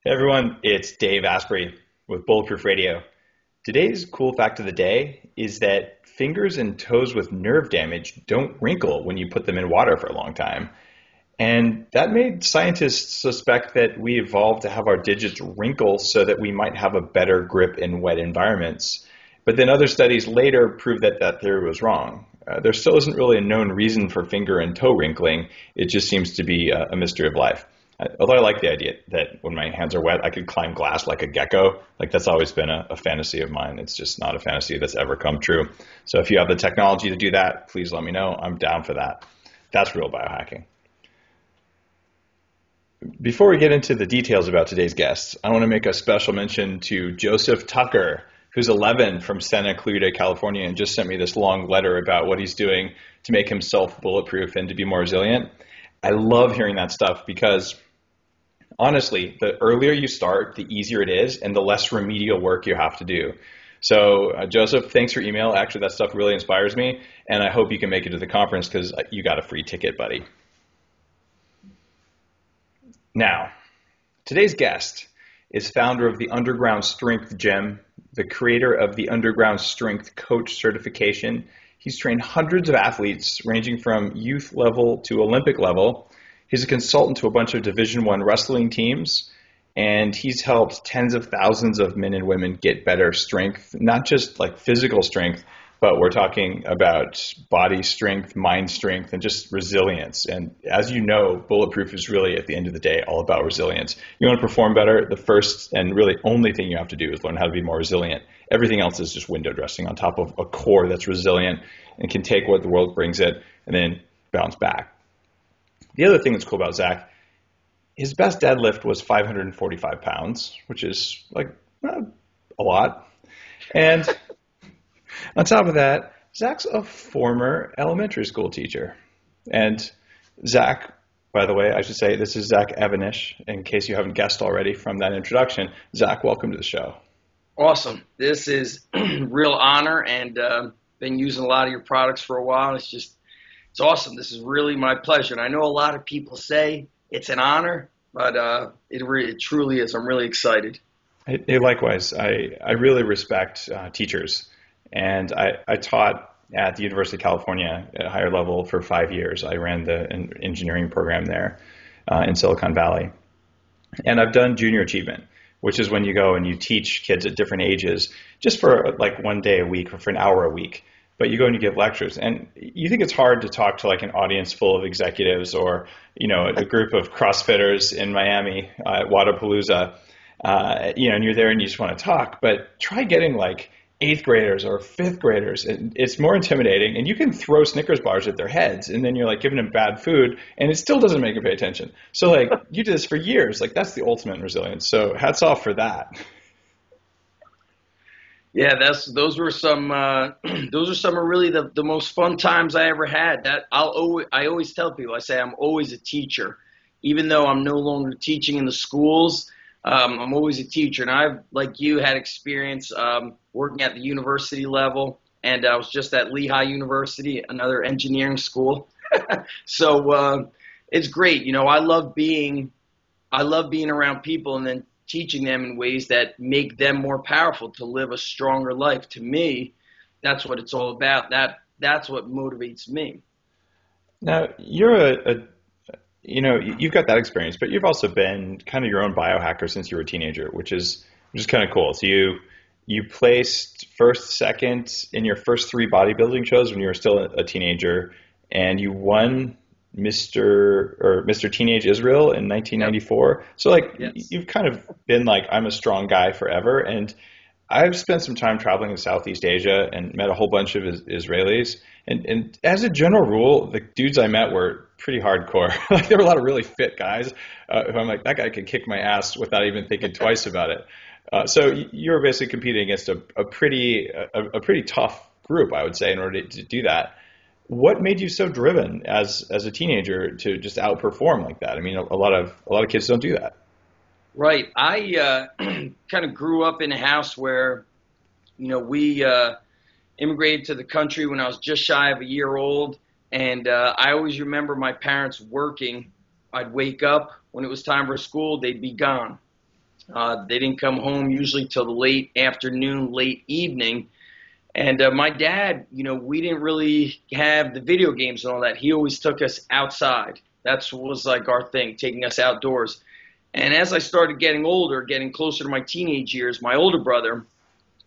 Hey everyone, it's Dave Asprey with Bulletproof Radio. Today's cool fact of the day is that fingers and toes with nerve damage don't wrinkle when you put them in water for a long time. And that made scientists suspect that we evolved to have our digits wrinkle so that we might have a better grip in wet environments. But then other studies later proved that that theory was wrong. There still isn't really a known reason for finger and toe wrinkling. It just seems to be a mystery of life. Although I like the idea that when my hands are wet, I could climb glass like a gecko. Like that's always been a fantasy of mine. It's just not a fantasy that's ever come true. So if you have the technology to do that, please let me know. I'm down for that. That's real biohacking. Before we get into the details about today's guests, I want to make a special mention to Joseph Tucker, who's 11 from Santa Clarita, California, and just sent me this long letter about what he's doing to make himself bulletproof and to be more resilient. I love hearing that stuff because honestly, the earlier you start, the easier it is and the less remedial work you have to do. So Joseph, thanks for email. Actually, that stuff really inspires me, and I hope you can make it to the conference because you got a free ticket, buddy. Now, today's guest is founder of the Underground Strength Gym, the creator of the Underground Strength Coach certification. He's trained hundreds of athletes ranging from youth level to Olympic level. He's a consultant to a bunch of Division I wrestling teams, and he's helped tens of thousands of men and women get better strength, not just like physical strength, but we're talking about body strength, mind strength, and just resilience. And as you know, Bulletproof is really, at the end of the day, all about resilience. You want to perform better, the first and really only thing you have to do is learn how to be more resilient. Everything else is just window dressing on top of a core that's resilient and can take what the world brings it and then bounce back. The other thing that's cool about Zach, his best deadlift was 545 pounds, which is like a lot. And on top of that, Zach's a former elementary school teacher. And Zach, by the way, I should say this is Zach Even-Esh, in case you haven't guessed already from that introduction. Zach, welcome to the show. Awesome. This is real honor, and been using a lot of your products for a while. It's awesome. This is really my pleasure. And I know a lot of people say it's an honor, but it truly is. I'm really excited. Hey, likewise, I really respect teachers. And I taught at the University of California at a higher level for 5 years. I ran the engineering program there in Silicon Valley. And I've done junior achievement, which is when you go and you teach kids at different ages just for like 1 day a week or for an hour a week. But you go and you give lectures. And you think it's hard to talk to like an audience full of executives or, you know, a group of CrossFitters in Miami at Wadapalooza, and you're there and you just want to talk. But try getting like 8th graders or 5th graders. It's more intimidating, and you can throw Snickers bars at their heads, and then you're like giving them bad food, and it still doesn't make them pay attention. So like you did this for years, like that's the ultimate resilience. So hats off for that. Yeah, those were some of really the most fun times I ever had. That I always tell people, I say I'm always a teacher, even though I'm no longer teaching in the schools. I'm always a teacher, and I've, like you, had experience working at the university level, and I was just at Lehigh University, another engineering school. So it's great. I love being around people and then teaching them in ways that make them more powerful to live a stronger life. To me, that's what it's all about. That's what motivates me. Now, you're you've got that experience, but you've also been kind of your own biohacker since you were a teenager, which is kind of cool. So you placed first, second in your first 3 bodybuilding shows when you were still a teenager, and you won Mr. Teenage Israel in 1994. Yep. So like yes. You've kind of been like, I'm a strong guy forever. And I've spent some time traveling in Southeast Asia and met a whole bunch of Israelis. And as a general rule, the dudes I met were pretty hardcore. Like there were a lot of really fit guys who I'm like, that guy could kick my ass without even thinking twice about it. So you're basically competing against a pretty tough group, I would say, in order to do that. What made you so driven as a teenager to just outperform like that? I mean, a lot of kids don't do that. Right. I kind of grew up in a house where, we immigrated to the country when I was just shy of a year old. And I always remember my parents working. I'd wake up when it was time for school, they'd be gone. They didn't come home usually till the late afternoon, late evening. And my dad, we didn't really have the video games and all that. He always took us outside. That was like our thing, taking us outdoors. And as I started getting older, getting closer to my teenage years, my older brother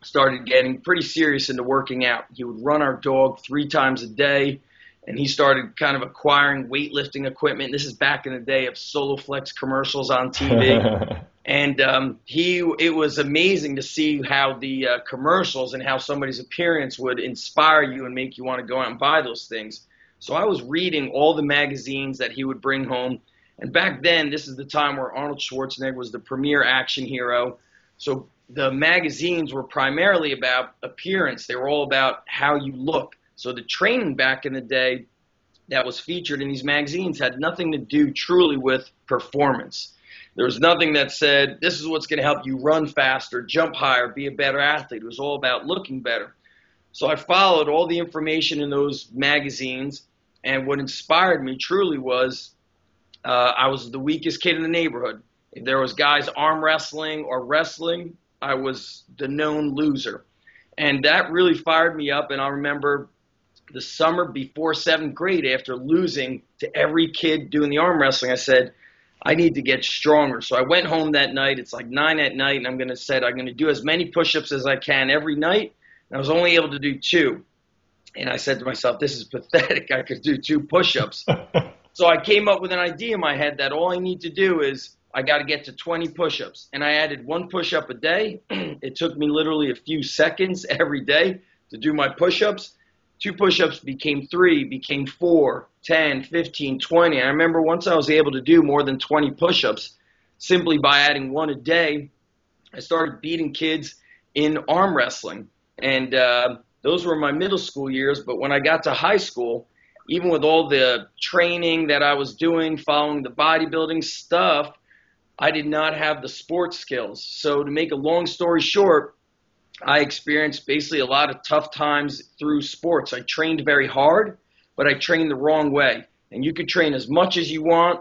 started getting pretty serious into working out. He would run our dog 3 times a day, and he started kind of acquiring weightlifting equipment. This is back in the day of Soloflex commercials on TV. And it was amazing to see how the commercials and how somebody's appearance would inspire you and make you want to go out and buy those things. So I was reading all the magazines that he would bring home. And back then, this is the time where Arnold Schwarzenegger was the premier action hero. So the magazines were primarily about appearance. They were all about how you look. So the training back in the day that was featured in these magazines had nothing to do truly with performance. There was nothing that said, this is what's going to help you run faster, jump higher, be a better athlete. It was all about looking better. So I followed all the information in those magazines, and what inspired me truly was I was the weakest kid in the neighborhood. If there was guys arm wrestling or wrestling, I was the known loser. And that really fired me up, and I remember the summer before 7th grade, after losing to every kid doing the arm wrestling, I said, I need to get stronger. So I went home that night. It's like 9 at night, and I'm going to do as many push-ups as I can every night. And I was only able to do 2. And I said to myself, this is pathetic. I could do 2 push-ups. So I came up with an idea in my head that all I need to do is I got to get to 20 push-ups. And I added 1 push-up a day. It took me literally a few seconds every day to do my push-ups. 2 push-ups became 3, became 4, 10, 15, 20. I remember once I was able to do more than 20 push-ups simply by adding 1 a day, I started beating kids in arm wrestling. And those were my middle school years. But when I got to high school, even with all the training that I was doing, following the bodybuilding stuff, I did not have the sports skills. So to make a long story short, I experienced basically a lot of tough times through sports. I trained very hard, but I trained the wrong way. And you could train as much as you want,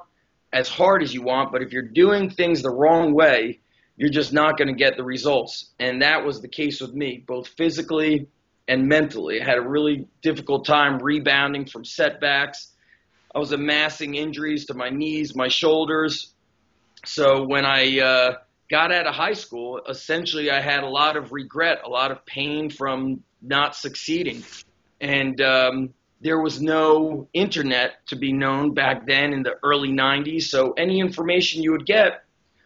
as hard as you want, but if you're doing things the wrong way, you're just not going to get the results. And that was the case with me, both physically and mentally. I had a really difficult time rebounding from setbacks. I was amassing injuries to my knees, my shoulders. So when I got out of high school, essentially I had a lot of regret, a lot of pain from not succeeding. And there was no internet to be known back then in the early 90s, so any information you would get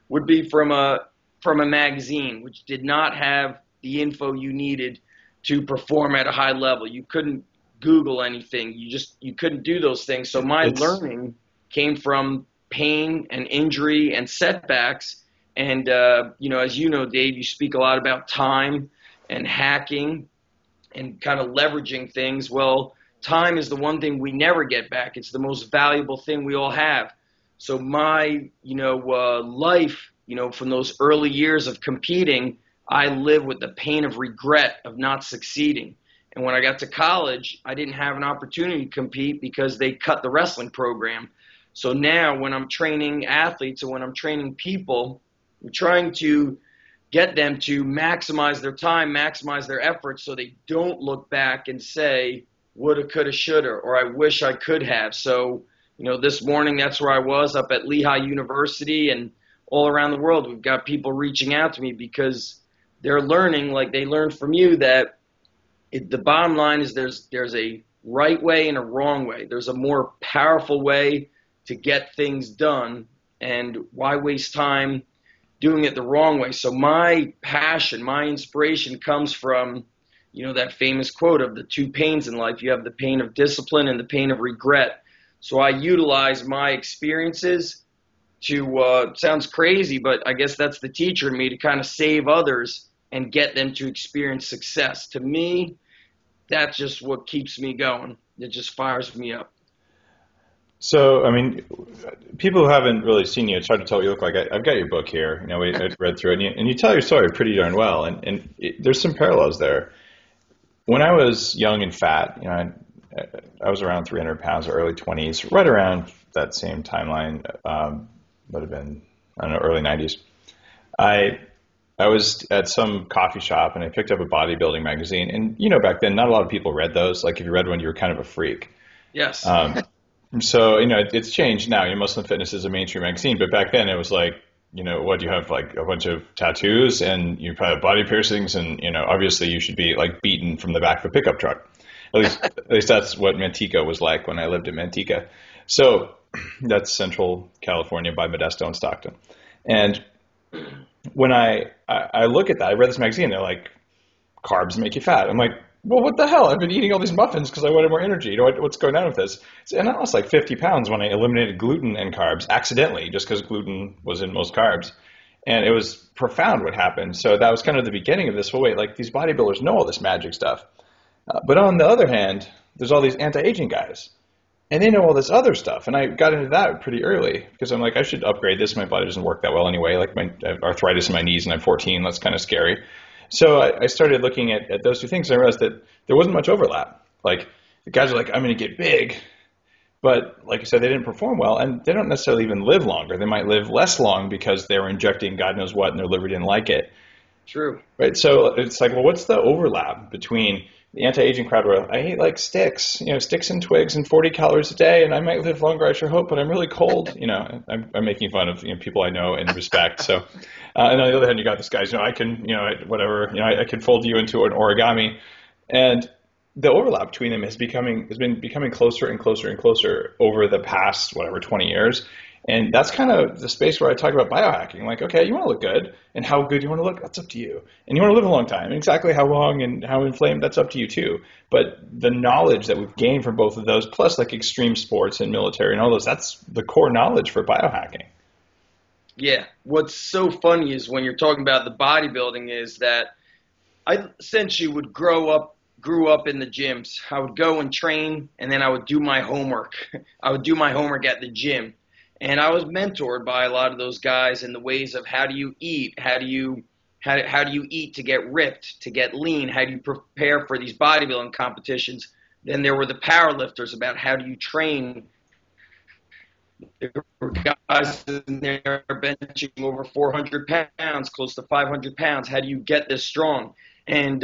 would be from a magazine, which did not have the info you needed to perform at a high level. You couldn't Google anything. You couldn't do those things. So my learning came from pain and injury and setbacks. And, as you know, Dave, you speak a lot about time and hacking and kind of leveraging things. Well, time is the one thing we never get back. It's the most valuable thing we all have. So my, life, from those early years of competing, I live with the pain of regret of not succeeding. And when I got to college, I didn't have an opportunity to compete because they cut the wrestling program. So now when I'm training athletes or when I'm training people, we're trying to get them to maximize their time, maximize their efforts so they don't look back and say, woulda, coulda, shoulda, or I wish I could have. So, this morning that's where I was up at Lehigh University, and all around the world we've got people reaching out to me because they're learning, like they learned from you, that the bottom line is there's a right way and a wrong way. There's a more powerful way to get things done, and why waste time doing it the wrong way? So my passion, my inspiration comes from, that famous quote of the 2 pains in life. You have the pain of discipline and the pain of regret. So I utilize my experiences to, sounds crazy, but I guess that's the teacher in me, to kind of save others and get them to experience success. To me, that's just what keeps me going. It just fires me up. So, people who haven't really seen you, it's hard to tell what you look like. I've got your book here. I read through it, and you tell your story pretty darn well. And there's some parallels there. When I was young and fat, I was around 300 pounds, early 20s, right around that same timeline. Would have been, early 90s. I I was at some coffee shop and I picked up a bodybuilding magazine. And, back then, not a lot of people read those. Like, if you read one, you were kind of a freak. Yes. Um, so, it's changed now. Muscle and Fitness is a mainstream magazine. But back then, it was like, what, you have like a bunch of tattoos and you probably have body piercings. And, obviously you should be like beaten from the back of a pickup truck. At least that's what Manteca was like when I lived in Manteca. So that's Central California by Modesto and Stockton. And when I look at that, I read this magazine, they're like, carbs make you fat. I'm like, well, what the hell? I've been eating all these muffins because I wanted more energy. What's going on with this? And I lost like 50 pounds when I eliminated gluten and carbs accidentally, just because gluten was in most carbs. And it was profound what happened. So that was kind of the beginning of this. Well, wait, like these bodybuilders know all this magic stuff. But on the other hand, there's all these anti-aging guys. And they know all this other stuff. And I got into that pretty early because I'm like, I should upgrade this. My body doesn't work that well anyway. Like I have arthritis in my knees and I'm 14. That's kind of scary. So I started looking at those two things and I realized that there wasn't much overlap. Like the guys are like, I'm going to get big. But like I said, they didn't perform well and they don't necessarily even live longer. They might live less long because they were injecting God knows what and their liver didn't like it. True. Right. So it's like, well, what's the overlap between the anti-aging crowd where I eat like sticks, sticks and twigs and 40 calories a day, and I might live longer, I sure hope, but I'm really cold. I'm making fun of people I know and respect. So, and on the other hand, you got this guys, I can, whatever, I can fold you into an origami, and the overlap between them has been becoming closer and closer and closer over the past 20 years. And that's kind of the space where I talk about biohacking. Like, okay, you want to look good, and how good you want to look, that's up to you. And you want to live a long time, and exactly how long and how inflamed, that's up to you too. But the knowledge that we've gained from both of those, plus like extreme sports and military and all those, that's the core knowledge for biohacking. Yeah. What's so funny is when you're talking about the bodybuilding is that I essentially grew up in the gyms. I would go and train, and then I would do my homework. I would do my homework at the gym. And I was mentored by a lot of those guys in the ways of how do you eat, how do you eat to get ripped, to get lean, how do you prepare for these bodybuilding competitions. Then there were the power lifters about how do you train. There were guys in there benching over 400 pounds, close to 500 pounds. How do you get this strong? And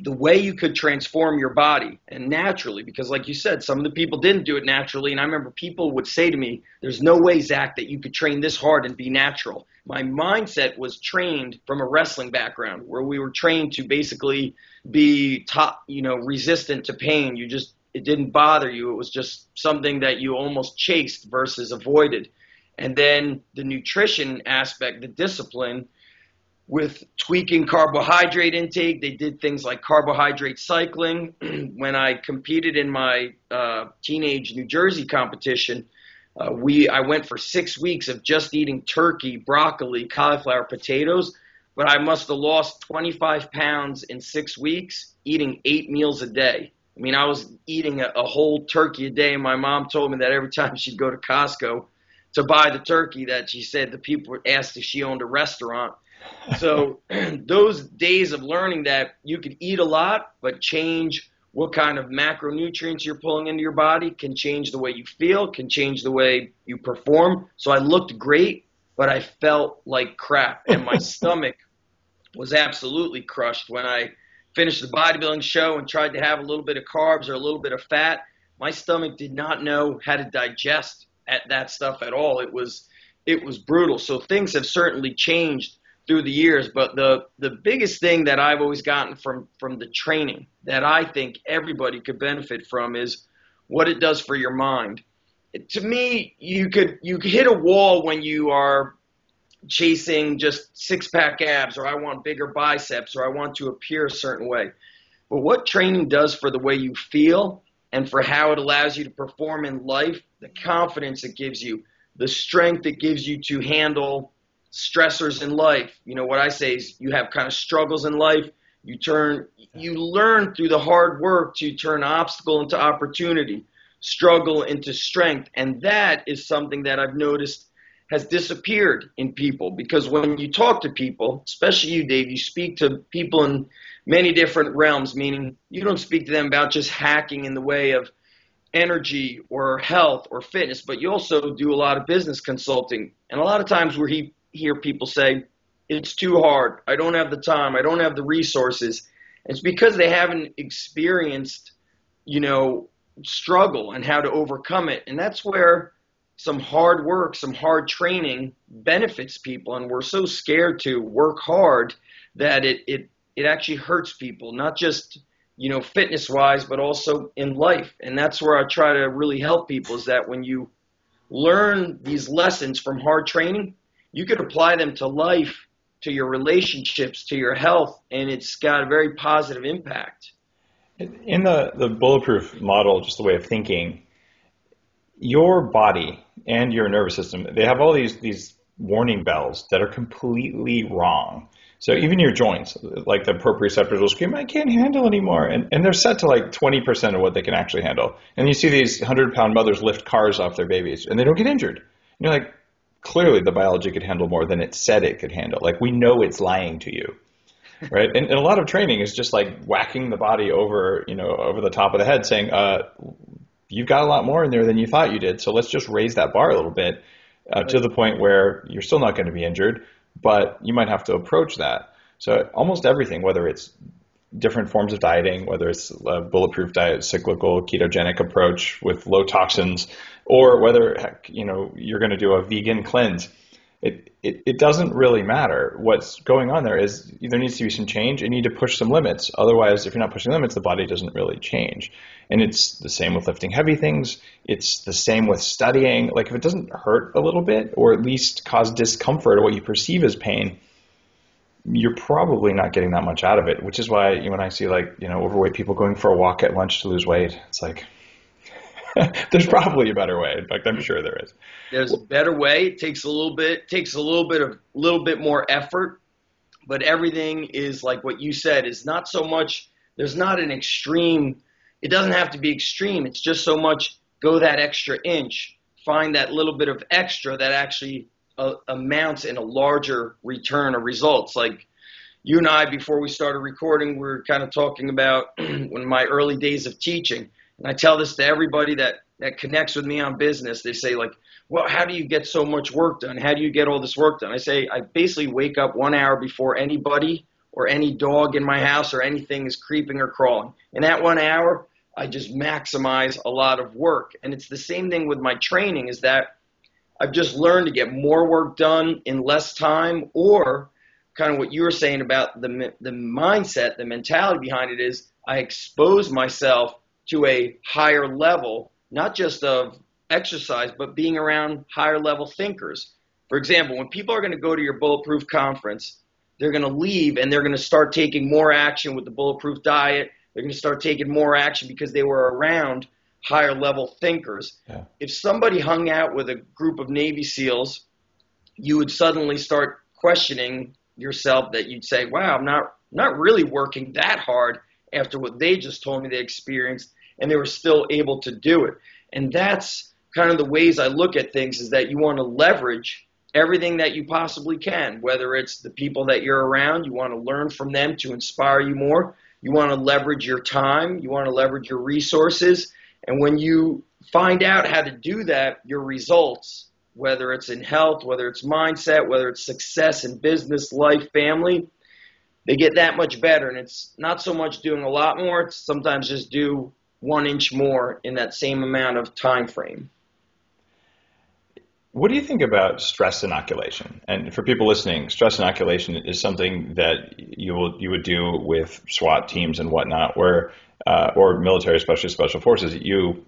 the way you could transform your body and naturally, because like you said, some of the people didn't do it naturally. And I remember people would say to me, there's no way, Zach, that you could train this hard and be natural. My mindset was trained from a wrestling background where we were trained to basically be resistant to pain. It didn't bother you. It was just something that you almost chased versus avoided. And then the nutrition aspect, the discipline, with tweaking carbohydrate intake. They did things like carbohydrate cycling. When I competed in my teenage New Jersey competition, I went for 6 weeks of just eating turkey, broccoli, cauliflower, potatoes, but I must have lost 25 pounds in 6 weeks eating 8 meals a day. I mean, I was eating a whole turkey a day, and my mom told me that every time she'd go to Costco to buy the turkey that she said the people would ask if she owned a restaurant. So those days of learning that you could eat a lot, but change what kind of macronutrients you're pulling into your body can change the way you feel, can change the way you perform. So I looked great, but I felt like crap. And my stomach was absolutely crushed. When I finished the bodybuilding show and tried to have a little bit of carbs or a little bit of fat, my stomach did not know how to digest that stuff at all. It was brutal. So things have certainly changed through the years, but the biggest thing that I've always gotten from the training that I think everybody could benefit from is what it does for your mind. To me, you could hit a wall when you are chasing just six-pack abs, or I want bigger biceps, or I want to appear a certain way. But what training does for the way you feel and for how it allows you to perform in life, the confidence it gives you, the strength it gives you to handle stressors in life. What I say is you have kind of struggles in life. You learn through the hard work to turn obstacle into opportunity, struggle into strength. And that is something that I've noticed has disappeared in people, because when you talk to people, especially you, Dave, you speak to people in many different realms, meaning you don't speak to them about just hacking in the way of energy or health or fitness, but you also do a lot of business consulting. And a lot of times where hear people say, it's too hard. I don't have the time. I don't have the resources. It's because they haven't experienced, struggle and how to overcome it. And that's where some hard work, some hard training benefits people. And we're so scared to work hard that it actually hurts people, not just, fitness wise, but also in life. And that's where I try to really help people, is that when you learn these lessons from hard training, you could apply them to life, to your relationships, to your health, and it's got a very positive impact. In the Bulletproof model, just the way of thinking, your body and your nervous system, they have all these warning bells that are completely wrong. So even your joints, like the proprioceptors will scream, I can't handle anymore. And they're set to like 20% of what they can actually handle. And you see these 100-pound mothers lift cars off their babies and they don't get injured. And you're like, clearly the biology could handle more than it said it could handle. Like, we know it's lying to you, right? And a lot of training is just like whacking the body over the top of the head, saying, you've got a lot more in there than you thought you did. So let's just raise that bar a little bit to the point where you're still not going to be injured, but you might have to approach that. So almost everything, whether it's different forms of dieting, whether it's a bulletproof diet, cyclical, ketogenic approach with low toxins, or whether you're going to do a vegan cleanse, it doesn't really matter. What's going on there is there needs to be some change. You need to push some limits. Otherwise, if you're not pushing limits, the body doesn't really change. And it's the same with lifting heavy things. It's the same with studying. Like, if it doesn't hurt a little bit, or at least cause discomfort or what you perceive as pain, you're probably not getting that much out of it, which is why when I see overweight people going for a walk at lunch to lose weight, it's like, there's probably a better way. In fact, I'm sure there is. There's a better way. It takes a little bit more effort, but everything is like what you said, is not so much, there's not an extreme, it doesn't have to be extreme. It's just so much, go that extra inch, find that little bit of extra that actually amounts in a larger return of results. Like you and I, before we started recording, we were kind of talking about when my early days of teaching. And I tell this to everybody that connects with me on business. They say, like, well, how do you get so much work done? How do you get all this work done? I say, I basically wake up 1 hour before anybody or any dog in my house or anything is creeping or crawling. In that 1 hour, I just maximize a lot of work. And it's the same thing with my training, is that I've just learned to get more work done in less time, or kind of what you were saying about the mindset, the mentality behind it is I expose myself to a higher level, not just of exercise, but being around higher level thinkers. For example, when people are going to go to your Bulletproof conference, they're going to leave and they're going to start taking more action with the Bulletproof diet. They're going to start taking more action because they were around higher level thinkers. Yeah. If somebody hung out with a group of Navy SEALs, you would suddenly start questioning yourself, that you'd say, wow, I'm not really working that hard after what they just told me they experienced, and they were still able to do it. And that's kind of the ways I look at things, is that you want to leverage everything that you possibly can, whether it's the people that you're around, you want to learn from them to inspire you more, you want to leverage your time, you want to leverage your resources, and when you find out how to do that, your results, whether it's in health, whether it's mindset, whether it's success in business, life, family, they get that much better. And it's not so much doing a lot more, it's sometimes just do 1 inch more in that same amount of time frame. What do you think about stress inoculation? And for people listening, stress inoculation is something that you would do with SWAT teams and whatnot, where or military, especially special forces. You,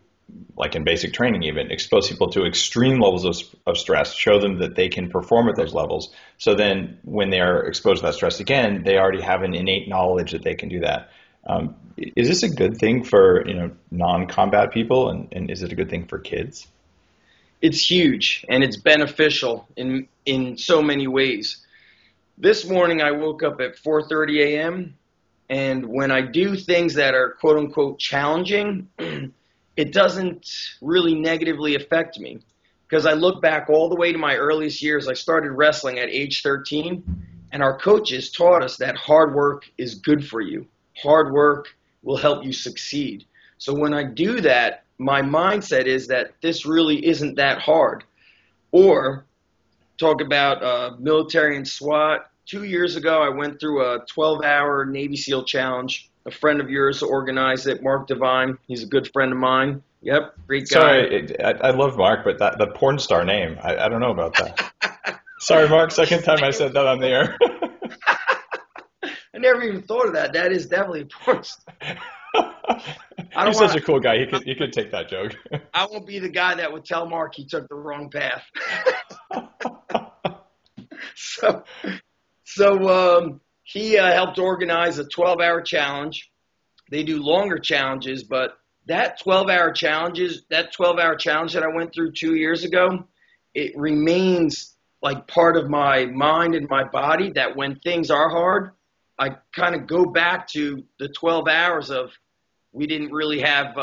like in basic training even, expose people to extreme levels of stress, show them that they can perform at those levels. So then when they are exposed to that stress again, they already have an innate knowledge that they can do that. Is this a good thing for non-combat people, and is it a good thing for kids? It's huge, and it's beneficial in so many ways. This morning I woke up at 4:30 a.m., and when I do things that are quote-unquote challenging, it doesn't really negatively affect me, because I look back all the way to my earliest years. I started wrestling at age 13, and our coaches taught us that hard work is good for you. Hard work will help you succeed. So when I do that, my mindset is that this really isn't that hard. Or talk about military and SWAT. 2 years ago, I went through a 12-hour Navy SEAL challenge. A friend of yours organized it, Mark Devine. He's a good friend of mine. Yep, great guy. Sorry, I love Mark, but the porn star name, I don't know about that. Sorry, Mark, second time I said that on the air. I never even thought of that. That is definitely a porn star. He's such a cool guy. He could take that joke. I won't be the guy that would tell Mark he took the wrong path. So he helped organize a 12-hour challenge. They do longer challenges, but that 12-hour challenge that I went through 2 years ago, it remains like part of my mind and my body, that when things are hard, I kind of go back to the 12 hours of we didn't really have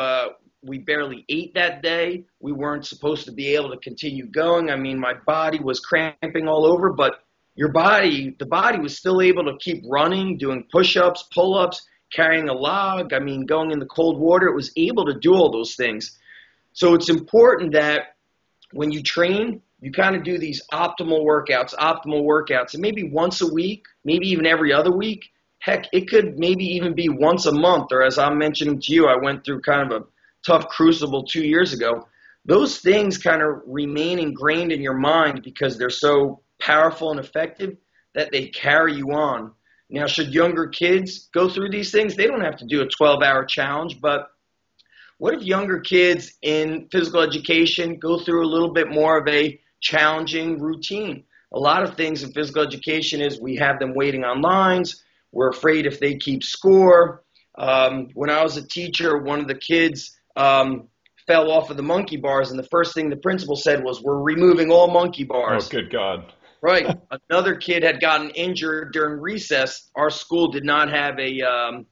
we barely ate that day. We weren't supposed to be able to continue going. I mean, my body was cramping all over, but the body was still able to keep running, doing push-ups, pull-ups, carrying a log. I mean, going in the cold water, it was able to do all those things. So it's important that when you train, you kind of do these optimal workouts, and maybe once a week, maybe even every other week. Heck, it could maybe even be once a month, or as I'm mentioning to you, I went through kind of a tough crucible 2 years ago. Those things kind of remain ingrained in your mind because they're so powerful and effective that they carry you on. Now, should younger kids go through these things? They don't have to do a 12-hour challenge, but what if younger kids in physical education go through a little bit more of a challenging routine? A lot of things in physical education is we have them waiting on lines. We're afraid if they keep score. When I was a teacher, one of the kids fell off of the monkey bars, and the first thing the principal said was, "We're removing all monkey bars." Oh, good God. Right. Another kid had gotten injured during recess. Our school did not have a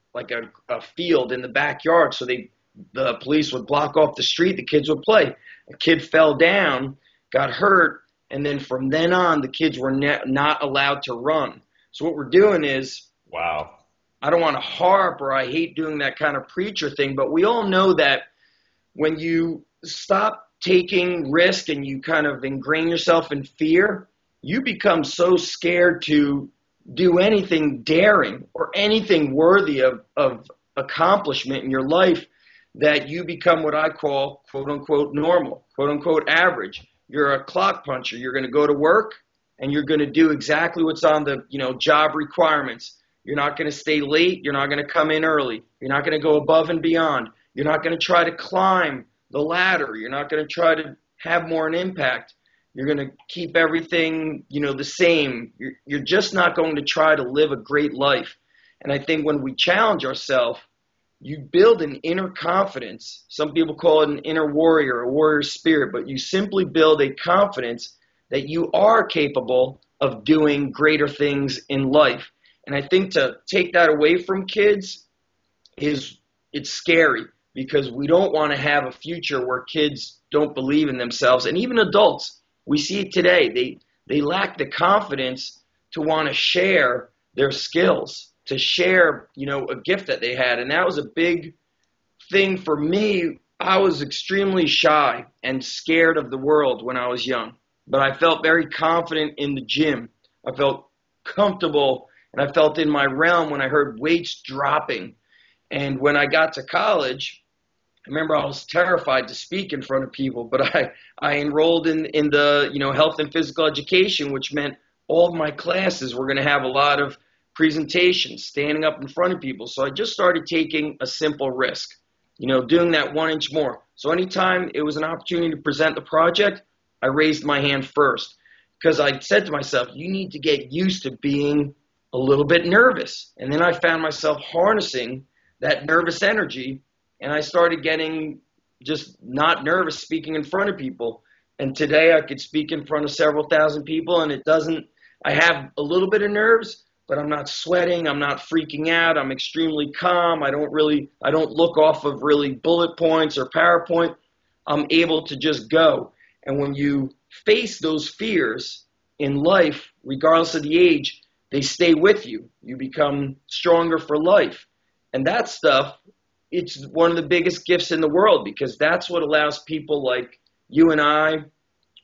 field in the backyard, so the police would block off the street. The kids would play. A kid fell down, got hurt, and then from then on, the kids were not allowed to run. So what we're doing is, wow. I don't want to harp, or I hate doing that kind of preacher thing, but we all know that when you stop taking risk and you kind of ingrain yourself in fear, you become so scared to do anything daring or anything worthy of accomplishment in your life that you become what I call, quote unquote, normal, quote unquote, average. You're a clock puncher. You're going to go to work and you're going to do exactly what's on the, job requirements. You're not going to stay late. You're not going to come in early. You're not going to go above and beyond. You're not going to try to climb the ladder. You're not going to try to have more an impact. You're going to keep everything, the same. You're just not going to try to live a great life. And I think when we challenge ourselves, you build an inner confidence. Some people call it an inner warrior, a warrior spirit, but you simply build a confidence that you are capable of doing greater things in life. And I think to take that away from kids it's scary, because we don't want to have a future where kids don't believe in themselves, and even adults. We see it today. They lack the confidence to want to share their skills, to share, a gift that they had. And that was a big thing for me. I was extremely shy and scared of the world when I was young, but I felt very confident in the gym. I felt comfortable, and I felt in my realm when I heard weights dropping. And when I got to college, I remember I was terrified to speak in front of people, but I enrolled in the health and physical education, which meant all of my classes were going to have a lot of presentations, standing up in front of people. So I just started taking a simple risk, doing that 1 inch more. So anytime it was an opportunity to present the project, I raised my hand first, because I said to myself, you need to get used to being a little bit nervous. And then I found myself harnessing that nervous energy, and I started getting just not nervous speaking in front of people. And today I could speak in front of several thousand people, and I have a little bit of nerves, but I'm not sweating. I'm not freaking out. I'm extremely calm. I don't look off of really bullet points or PowerPoint. I'm able to just go. And when you face those fears in life, regardless of the age, they stay with you. You become stronger for life. And that stuff, it's one of the biggest gifts in the world, because that's what allows people like you and I,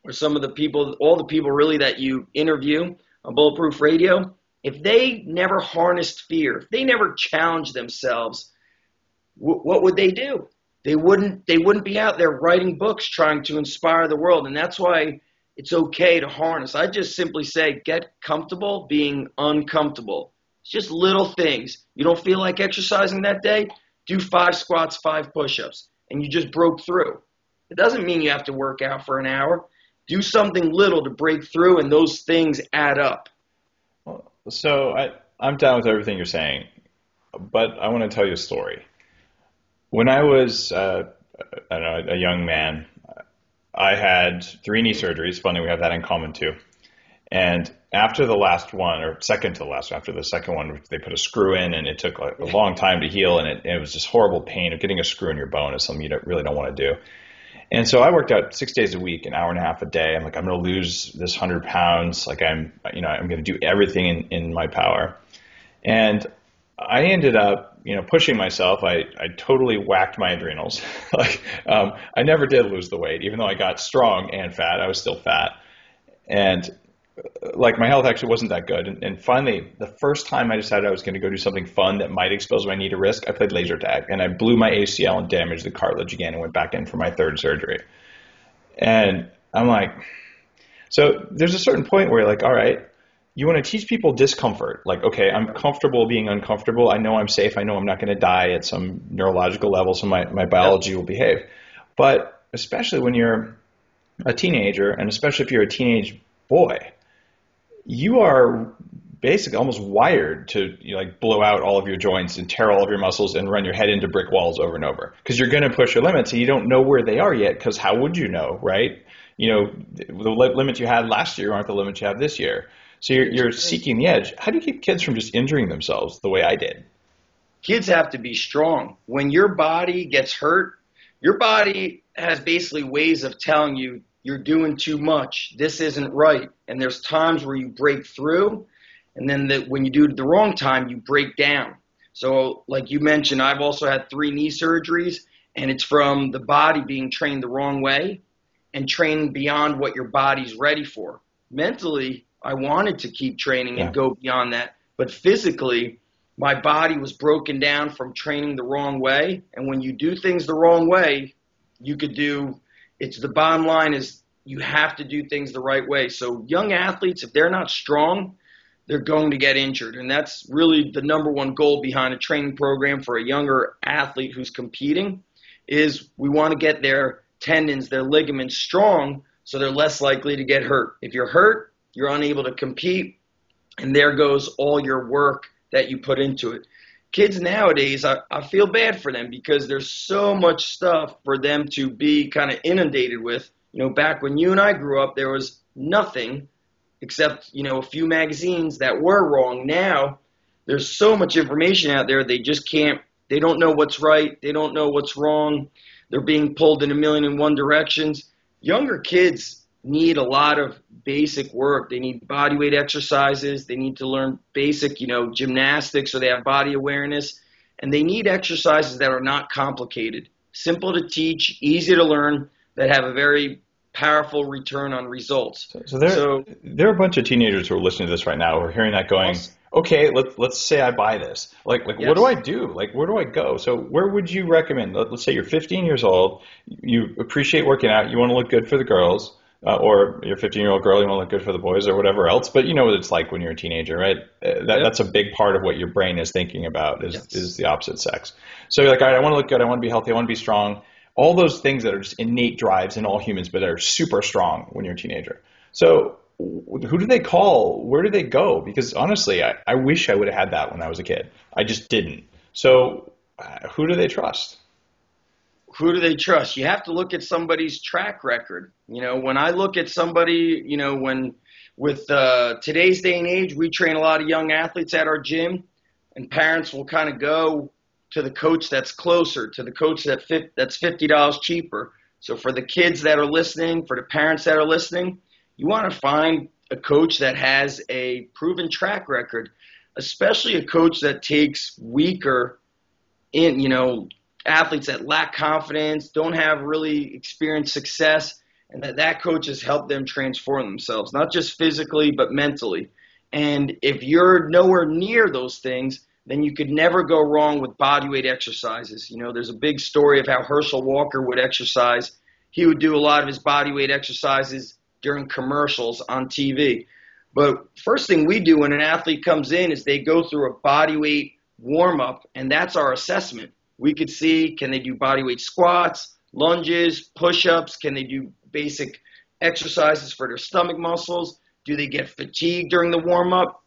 or some of the people, all the people really that you interview on Bulletproof Radio, if they never harnessed fear, if they never challenged themselves, what would they do? They wouldn't be out there writing books trying to inspire the world. And that's why it's okay to harness. I just simply say, get comfortable being uncomfortable. It's just little things. You don't feel like exercising that day? Do 5 squats, 5 push-ups, and you just broke through. It doesn't mean you have to work out for an hour. Do something little to break through, and those things add up. So I'm down with everything you're saying, but I want to tell you a story. When I was a young man, I had 3 knee surgeries. Funny, we have that in common too. And after the last one, or second to the last, after the second one, they put a screw in, and it took like a long time to heal, and it was just horrible pain of getting a screw in your bone is something you really don't want to do. And so I worked out 6 days a week, an hour and a half a day. I'm like, I'm going to lose this 100 pounds. Like I'm going to do everything in my power. And I ended up, pushing myself. I totally whacked my adrenals. I never did lose the weight, even though I got strong and fat. I was still fat. And my health actually wasn't that good. And finally, the first time I decided I was going to go do something fun that might expose my knee to risk, I played laser tag, and I blew my ACL and damaged the cartilage again and went back in for my 3rd surgery. And I'm like, so there's a certain point where you're like, all right, you want to teach people discomfort. Like, okay, I'm comfortable being uncomfortable. I know I'm safe. I know I'm not going to die at some neurological level, so my biology will behave. But especially when you're a teenager, and especially if you're a teenage boy, you are basically almost wired to blow out all of your joints and tear all of your muscles and run your head into brick walls over and over, because you're going to push your limits and you don't know where they are yet, because how would you know, right? The limits you had last year aren't the limits you have this year. So you're seeking the edge. How do you keep kids from just injuring themselves the way I did? Kids have to be strong. When your body gets hurt, your body has basically ways of telling you you're doing too much. This isn't right. And there's times where you break through, and then when you do it the wrong time, you break down. So like you mentioned, I've also had 3 knee surgeries, and it's from the body being trained the wrong way and trained beyond what your body's ready for. Mentally, I wanted to keep training and go beyond that. But physically, my body was broken down from training the wrong way. And when you do things the wrong way, the bottom line is you have to do things the right way. So young athletes, if they're not strong, they're going to get injured. And that's really the number one goal behind a training program for a younger athlete who's competing, is we want to get their tendons, their ligaments strong so they're less likely to get hurt. If you're hurt, you're unable to compete, and there goes all your work that you put into it. Kids nowadays, I feel bad for them because there's so much stuff for them to be kind of inundated with. Back when you and I grew up, there was nothing except, a few magazines that were wrong. Now, there's so much information out there, they don't know what's right, they don't know what's wrong, they're being pulled in a million and one directions. Younger kids need a lot of basic work. They need body weight exercises. They need to learn basic, gymnastics, so they have body awareness. And they need exercises that are not complicated, simple to teach, easy to learn, that have a very powerful return on results. So there are a bunch of teenagers who are listening to this right now who are hearing that going, okay, let's say I buy this. Yes. What do I do? Where do I go? So where would you recommend? Let's say you're 15 years old, you appreciate working out, you want to look good for the girls, or you're a 15-year-old girl, you want to look good for the boys or whatever else. But you know what it's like when you're a teenager, right? That's a big part of what your brain is thinking about is the opposite sex. So you're like, all right, I want to look good, I want to be healthy, I want to be strong. All those things that are just innate drives in all humans, but are super strong when you're a teenager. So who do they call? Where do they go? Because honestly, I wish I would have had that when I was a kid. I just didn't. So who do they trust? Who do they trust? You have to look at somebody's track record. When I look at somebody, with today's day and age, we train a lot of young athletes at our gym, and parents will kind of go to the coach that's closer, to the coach that's $50 cheaper. So for the kids that are listening, for the parents that are listening, you want to find a coach that has a proven track record, especially a coach that takes weaker athletes that lack confidence, don't have really experienced success, and that coach has helped them transform themselves, not just physically, but mentally. And if you're nowhere near those things, then you could never go wrong with bodyweight exercises. You know, there's a big story of how Herschel Walker would exercise. He would do a lot of his bodyweight exercises during commercials on TV. But first thing we do when an athlete comes in is they go through a bodyweight warm-up, and that's our assessment. We could see, can they do bodyweight squats, lunges, push-ups? Can they do basic exercises for their stomach muscles? Do they get fatigued during the warm-up?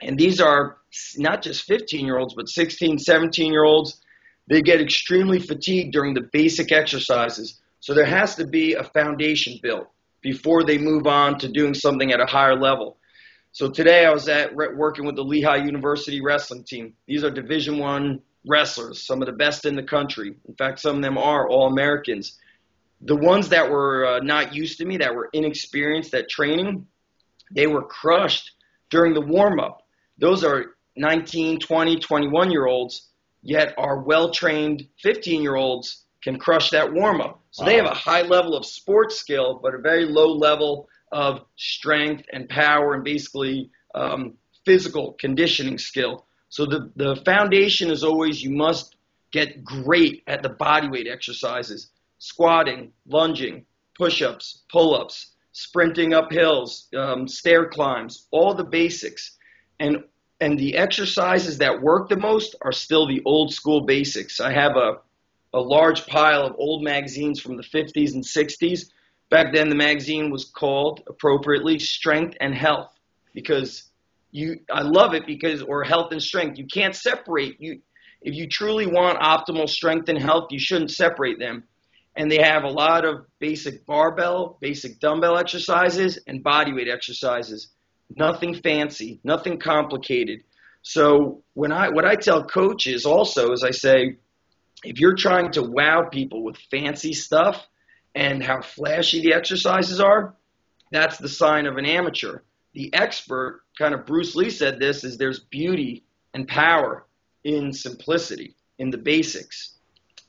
And these are not just 15-year-olds, but 16, 17-year-olds. They get extremely fatigued during the basic exercises. So there has to be a foundation built before they move on to doing something at a higher level. So today I was working with the Lehigh University wrestling team. These are Division I wrestlers, some of the best in the country. In fact, some of them are All-Americans. The ones that were not used to me, that were inexperienced at training, they were crushed during the warm-up. Those are 19, 20, 21-year-olds, yet our well-trained 15-year-olds can crush that warm-up. So They have a high level of sports skill, but a very low level of strength and power and basically physical conditioning skill. So the foundation is always you must get great at the bodyweight exercises, squatting, lunging, push-ups, pull-ups, sprinting up hills, stair climbs, all the basics. And the exercises that work the most are still the old school basics. I have a large pile of old magazines from the 50s and 60s. Back then, the magazine was called appropriately Strength and Health because I love it because, or Health and Strength. You can't separate. If you truly want optimal strength and health, you shouldn't separate them. And they have a lot of basic barbell, basic dumbbell exercises, and bodyweight exercises. Nothing fancy, nothing complicated. So what I tell coaches also is I say, if you're trying to wow people with fancy stuff and how flashy the exercises are, that's the sign of an amateur. The expert, kind of Bruce Lee said this, is there's beauty and power in simplicity, in the basics.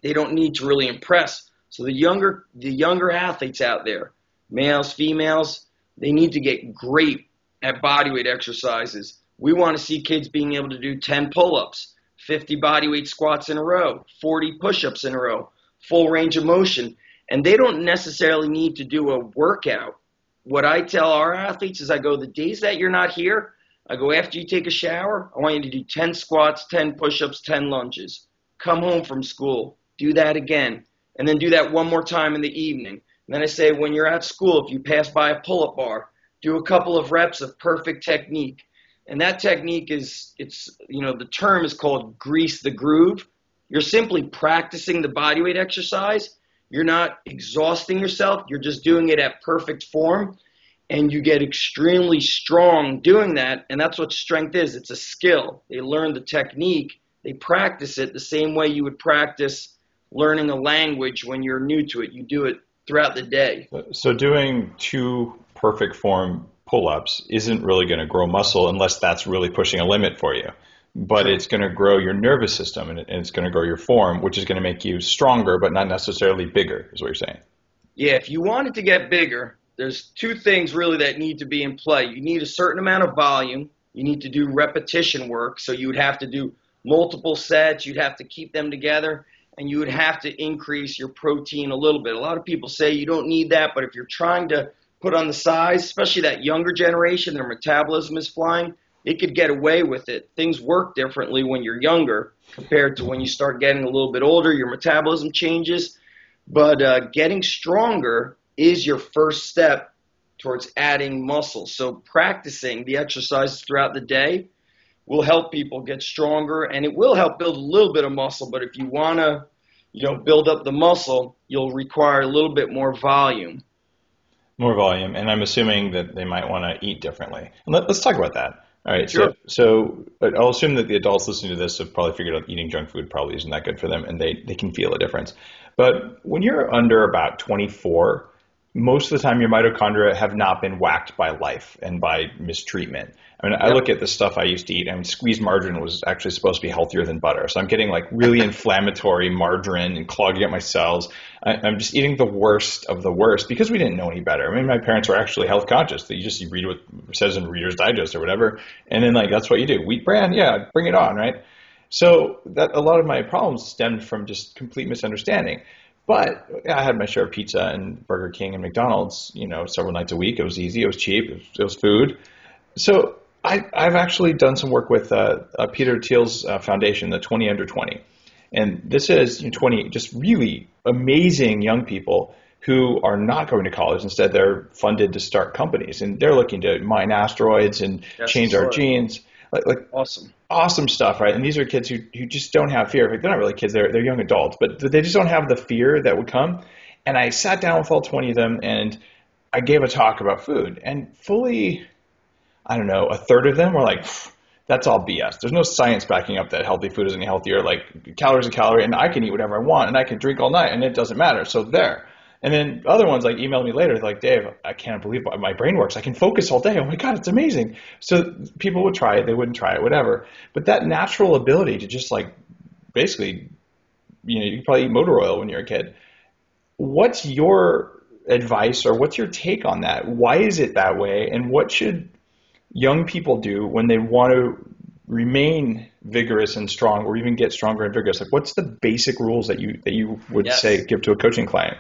They don't need to really impress. So the younger athletes out there, males, females, they need to get great at bodyweight exercises. We want to see kids being able to do 10 pull-ups, 50 bodyweight squats in a row, 40 push-ups in a row, full range of motion. And they don't necessarily need to do a workout. What I tell our athletes is I go, the days that you're not here, I go, after you take a shower, I want you to do 10 squats, 10 push-ups, 10 lunges. Come home from school, do that again, and then do that one more time in the evening. And then I say, when you're at school, if you pass by a pull-up bar, do a couple of reps of perfect technique. And that technique the term is called grease the groove. You're simply practicing the bodyweight exercise. You're not exhausting yourself. You're just doing it at perfect form. And you get extremely strong doing that. And that's what strength is. It's a skill. They learn the technique. They practice it the same way you would practice learning a language when you're new to it. You do it throughout the day. So doing two perfect form pull-ups isn't really going to grow muscle unless that's really pushing a limit for you. But It's going to grow your nervous system and it's going to grow your form, which is going to make you stronger, but not necessarily bigger, is what you're saying. Yeah, if you want it to get bigger, there's two things really that need to be in play. You need a certain amount of volume. You need to do repetition work. So you would have to do multiple sets. You'd have to keep them together. And you would have to increase your protein a little bit. A lot of people say you don't need that, but if you're trying to put on the size, especially that younger generation, their metabolism is flying, they could get away with it. Things work differently when you're younger compared to when you start getting a little bit older. Your metabolism changes. But getting stronger is your first step towards adding muscle. So practicing the exercises throughout the day will help people get stronger, and it will help build a little bit of muscle. But if you want to, build up the muscle, you'll require a little bit more volume. More volume, and I'm assuming that they might want to eat differently. And let's talk about that. All right, sure. So I'll assume that the adults listening to this have probably figured out eating junk food probably isn't that good for them, and they can feel a difference. But when you're under about 24, most of the time your mitochondria have not been whacked by life and by mistreatment. I mean, I Yep. look at the stuff I used to eat, and squeezed margarine was actually supposed to be healthier than butter. So I'm getting like really inflammatory margarine and clogging up my cells. I'm just eating the worst of the worst because we didn't know any better. I mean, my parents were actually health conscious. You read what it says in Reader's Digest or whatever, and then like that's what you do. Wheat bran, yeah, bring it on, right? So that a lot of my problems stemmed from just complete misunderstanding. But I had my share of pizza and Burger King and McDonald's, several nights a week. It was easy. It was cheap. It was food. So I've actually done some work with Peter Thiel's foundation, the 20 Under 20. And this is 20 just really amazing young people who are not going to college. Instead, they're funded to start companies. And they're looking to mine asteroids and change our genes. Like awesome stuff, right? And these are kids who just don't have fear. They're not really kids, they're young adults, but they just don't have the fear that would come. And I sat down with all 20 of them and I gave a talk about food, and fully, I don't know, a third of them were like, that's all BS. There's no science backing up that healthy food isn't healthier. Like, calories a calorie, and I can eat whatever I want, and I can drink all night, and it doesn't matter. So there. And then other ones like emailed me later, like, Dave, I can't believe my brain works. I can focus all day. Oh my God, it's amazing. So people would try it, they wouldn't try it, whatever. But that natural ability to just like, basically, you can probably eat motor oil when you're a kid. What's your advice or what's your take on that? Why is it that way? And what should young people do when they want to remain vigorous and strong, or even get stronger and vigorous? Like, what's the basic rules that you would say give to a coaching client?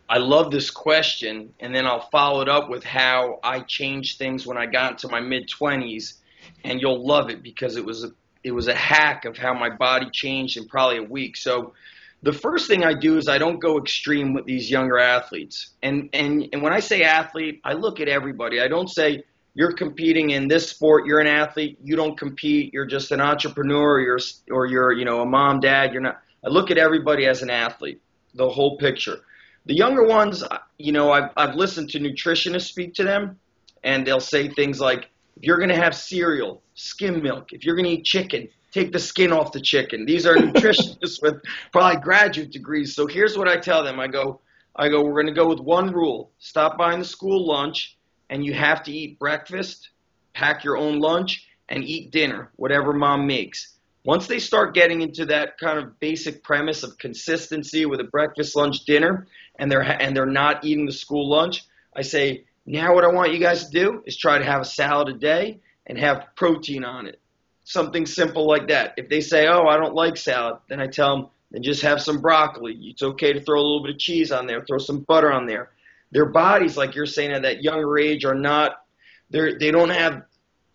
I love this question, and then I'll follow it up with how I changed things when I got into my mid-20s, and you'll love it because it was a hack of how my body changed in probably a week. So the first thing I do is I don't go extreme with these younger athletes. And when I say athlete, I look at everybody. I don't say you're competing in this sport, you're an athlete, you don't compete, you're just an entrepreneur, or you're a mom, dad, you're not. I look at everybody as an athlete, the whole picture. The younger ones, I've listened to nutritionists speak to them, and they'll say things like, if you're going to have cereal, skim milk. If you're going to eat chicken, take the skin off the chicken. These are nutritionists with probably graduate degrees. So here's what I tell them. I go, we're going to go with one rule. Stop buying the school lunch, and you have to eat breakfast, pack your own lunch, and eat dinner, whatever mom makes. Once they start getting into that kind of basic premise of consistency with a breakfast, lunch, dinner, and they're not eating the school lunch, I say, now what I want you guys to do is try to have a salad a day and have protein on it. Something simple like that. If they say, oh, I don't like salad, then I tell them, then just have some broccoli. It's okay to throw a little bit of cheese on there, throw some butter on there. Their bodies, like you're saying, at that younger age are not, they don't have,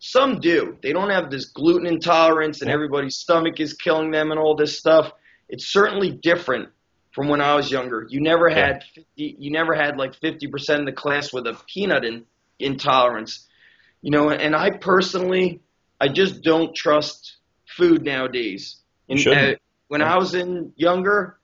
some do. They don't have this gluten intolerance and everybody's stomach is killing them and all this stuff. It's certainly different from when I was younger. You never had like 50% of the class with a peanut intolerance. And I personally, I just don't trust food nowadays. When I was younger,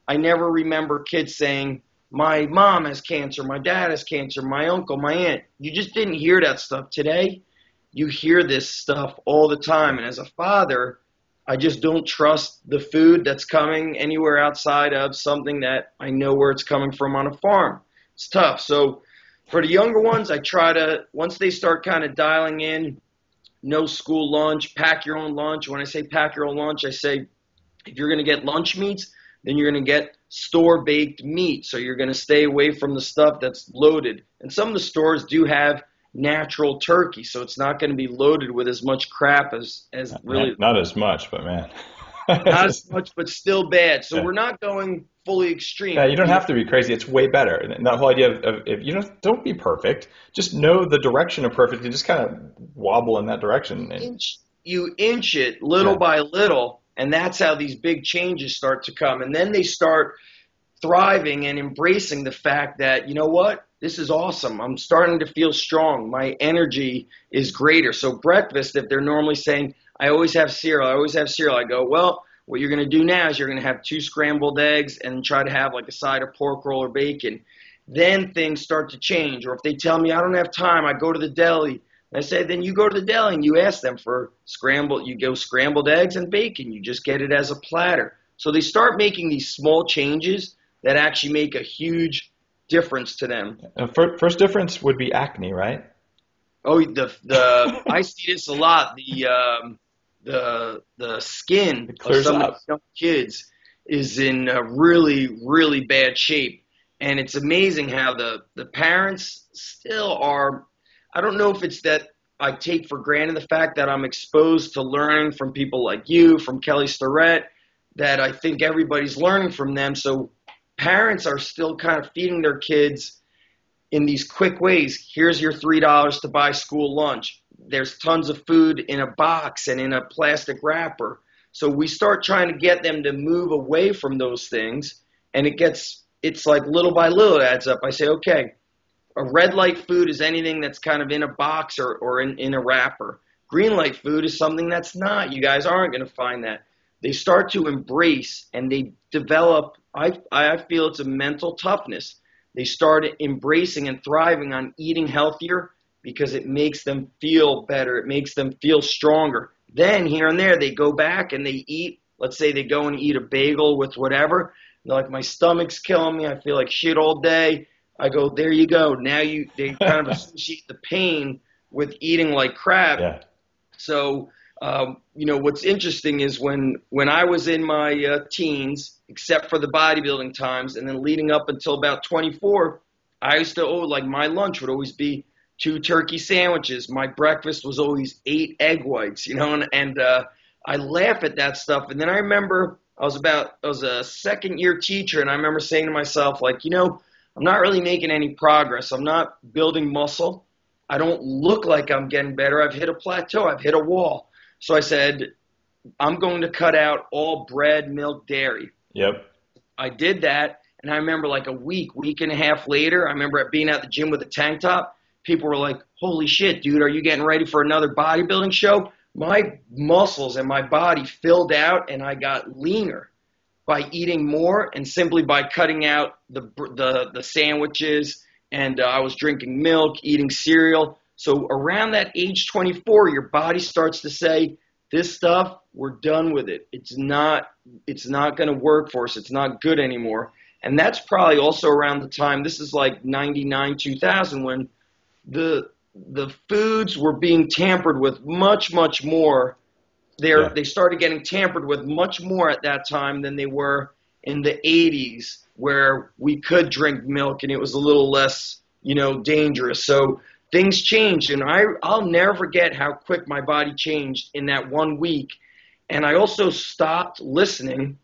I never remember kids saying, my mom has cancer, my dad has cancer, my uncle, my aunt. You just didn't hear that stuff. Today, you hear this stuff all the time. And as a father, I just don't trust the food that's coming anywhere outside of something that I know where it's coming from on a farm. It's tough. So for the younger ones, I try to, once they start kind of dialing in, no school lunch, pack your own lunch. When I say pack your own lunch, I say if you're going to get lunch meats, then you're going to get store-baked meat. So you're going to stay away from the stuff that's loaded. And some of the stores do have natural turkey, so it's not going to be loaded with as much crap as really. Not as much, but man. Not as much, but still bad. So we're not going fully extreme. Yeah, you don't have to be crazy. It's way better. And that whole idea of if don't be perfect, just know the direction of perfect and just kind of wobble in that direction. You inch it little by little, and that's how these big changes start to come. And then they start thriving and embracing the fact that, you know what? This is awesome. I'm starting to feel strong. My energy is greater. So breakfast, if they're normally saying, I always have cereal, I go, well, what you're going to do now is you're going to have 2 scrambled eggs and try to have like a side of pork roll or bacon. Then things start to change. Or if they tell me I don't have time, I go to the deli. And I say, then you go to the deli and you ask them for scrambled eggs and bacon. You just get it as a platter. So they start making these small changes that actually make a huge difference to them. First difference would be acne, right? Oh, I see this a lot. The skin It of clears some of up. these young kids is in really, really bad shape. And it's amazing how the parents still are. I don't know if it's that I take for granted the fact that I'm exposed to learning from people like you, from Kelly Starrett, that I think everybody's learning from them. So parents are still kind of feeding their kids in these quick ways. Here's your $3 to buy school lunch. There's tons of food in a box and in a plastic wrapper. So we start trying to get them to move away from those things, and it's like little by little it adds up. I say, okay, a red light food is anything that's kind of in a box or in a wrapper. Green light food is something that's not. You guys aren't going to find that. They start to embrace and they develop, I feel it's a mental toughness. They start embracing and thriving on eating healthier because it makes them feel better. It makes them feel stronger. Then here and there they go back and they eat. Let's say they go and eat a bagel with whatever. They're like, my stomach's killing me. I feel like shit all day. I go, there you go. Now they kind of associate the pain with eating like crap. Yeah. So, what's interesting is when I was in my teens, except for the bodybuilding times, and then leading up until about 24, I used to, my lunch would always be 2 turkey sandwiches. My breakfast was always 8 egg whites, and I laugh at that stuff. And then I remember I was a second-year teacher, and I remember saying to myself, I'm not really making any progress. I'm not building muscle. I don't look like I'm getting better. I've hit a plateau. I've hit a wall. So I said, I'm going to cut out all bread, milk, dairy. Yep. I did that, and I remember like a week and a half later, I remember being at the gym with a tank top. People were like, holy shit, dude, are you getting ready for another bodybuilding show? My muscles and my body filled out, and I got leaner by eating more and simply by cutting out the sandwiches, and I was drinking milk, eating cereal. So around that age 24, your body starts to say, this stuff, we're done with it. It's not going to work for us. It's not good anymore. And that's probably also around the time, this is like 99, 2000, when the foods were being tampered with much, much more. They started getting tampered with much more at that time than they were in the 80s, where we could drink milk and it was a little less, dangerous. So things changed, and I'll never forget how quick my body changed in that 1 week. And I also stopped listening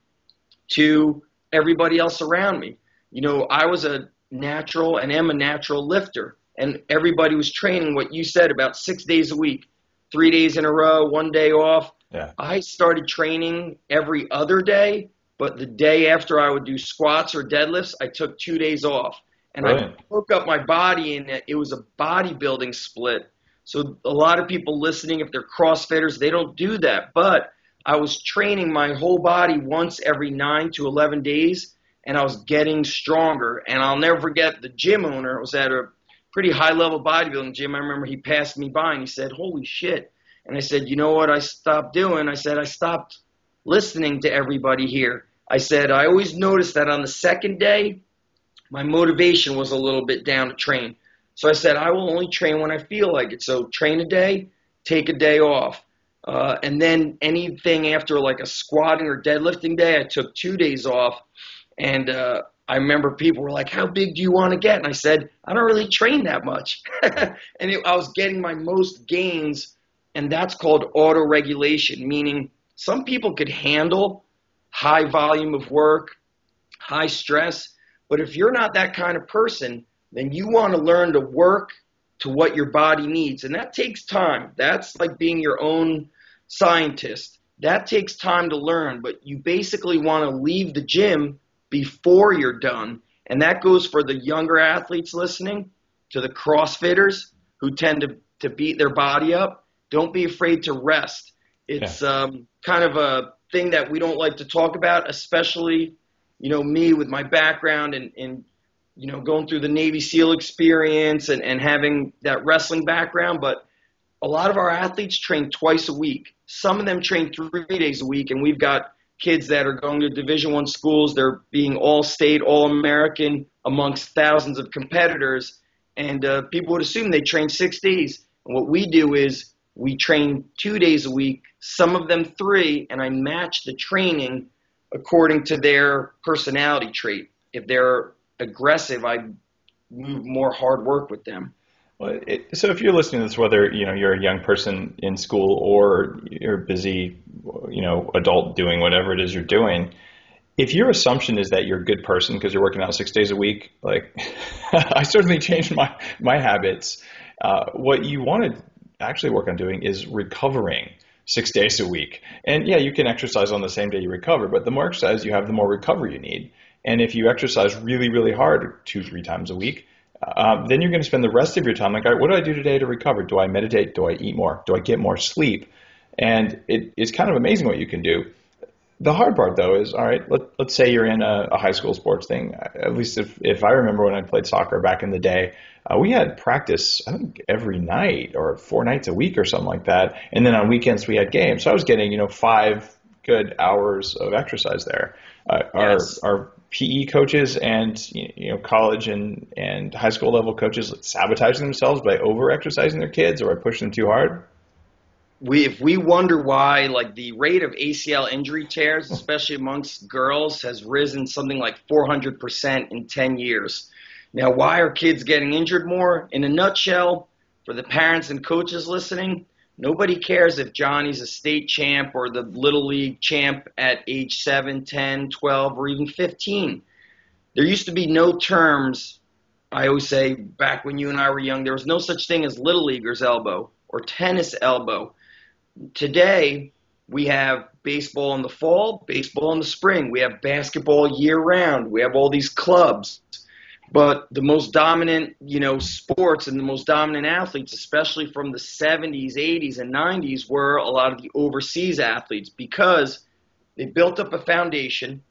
to everybody else around me. I was a natural and am a natural lifter, and everybody was training what you said about 6 days a week, 3 days in a row, 1 day off. Yeah. I started training every other day, but the day after I would do squats or deadlifts, I took 2 days off. And Brilliant. I broke up my body, and it was a bodybuilding split. So a lot of people listening, if they're CrossFitters, they don't do that. But I was training my whole body once every 9 to 11 days, and I was getting stronger. And I'll never forget the gym owner. It was at a pretty high-level bodybuilding gym. I remember he passed me by, and he said, holy shit. And I said, you know what I stopped doing? I said, I stopped listening to everybody here. I said, I always noticed that on the second day, my motivation was a little bit down to train. So I said, I will only train when I feel like it. So train a day, take a day off. And then anything after like a squatting or deadlifting day, I took 2 days off. And I remember people were like, how big do you want to get? And I said, I don't really train that much. I was getting my most gains. And that's called auto-regulation, meaning some people could handle high volume of work, high stress. But if you're not that kind of person, then you want to learn to work to what your body needs. And that takes time. That's like being your own scientist. That takes time to learn. But you basically want to leave the gym before you're done. And that goes for the younger athletes listening, to the CrossFitters who tend to beat their body up. Don't be afraid to rest. It's kind of a thing that we don't like to talk about, especially, me with my background and going through the Navy SEAL experience and having that wrestling background. But a lot of our athletes train twice a week. Some of them train 3 days a week, and we've got kids that are going to Division I schools. They're being all-state, all-American amongst thousands of competitors, and people would assume they train 6 days. And what we do is we train 2 days a week, some of them 3, and I match the training according to their personality trait. If they're aggressive, I move more hard work with them. Well, so if you're listening to this, whether you're a young person in school or you're a busy adult doing whatever it is you're doing, if your assumption is that you're a good person because you're working out 6 days a week, like I certainly changed my habits. What you want to actually work on doing is recovering 6 days a week. And yeah, you can exercise on the same day you recover, but the more exercise you have, the more recovery you need. And if you exercise really, really hard 2-3 times a week, then you're going to spend the rest of your time like, all right, what do I do today to recover? Do I meditate? Do I eat more? Do I get more sleep? And it's kind of amazing what you can do. The hard part, though, is, all right, let's say you're in a high school sports thing. At least if I remember when I played soccer back in the day, we had practice, I think, every night or 4 nights a week or something like that. And then on weekends we had games. So I was getting, 5 good hours of exercise there. Yes. Our PE coaches and college and high school level coaches sabotaging themselves by over-exercising their kids or by pushing them too hard? If we wonder why, like, the rate of ACL injury tears, especially amongst girls, has risen something like 400% in 10 years. Now, why are kids getting injured more? In a nutshell, for the parents and coaches listening, nobody cares if Johnny's a state champ or the Little League champ at age 7, 10, 12, or even 15. There used to be no terms, I always say, back when you and I were young, there was no such thing as Little Leaguer's elbow or tennis elbow. Today, we have baseball in the fall, baseball in the spring. We have basketball year-round. We have all these clubs. But the most dominant, sports and the most dominant athletes, especially from the 70s, 80s, and 90s, were a lot of the overseas athletes because they built up a foundation.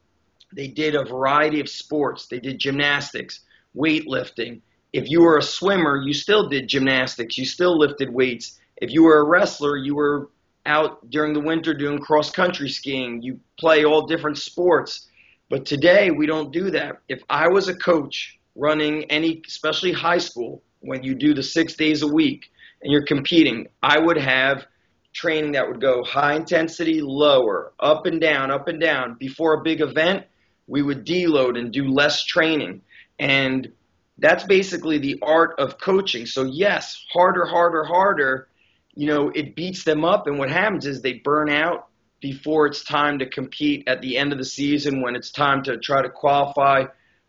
They did a variety of sports. They did gymnastics, weightlifting. If you were a swimmer, you still did gymnastics. You still lifted weights. If you were a wrestler, you were out during the winter doing cross-country skiing. You play all different sports. But today, we don't do that. If I was a coach running any, especially high school, when you do the 6 days a week and you're competing, I would have training that would go high intensity, lower, up and down, up and down. Before a big event, we would deload and do less training. And that's basically the art of coaching. So yes, harder, harder, harder, it beats them up. And what happens is they burn out before it's time to compete at the end of the season, when it's time to try to qualify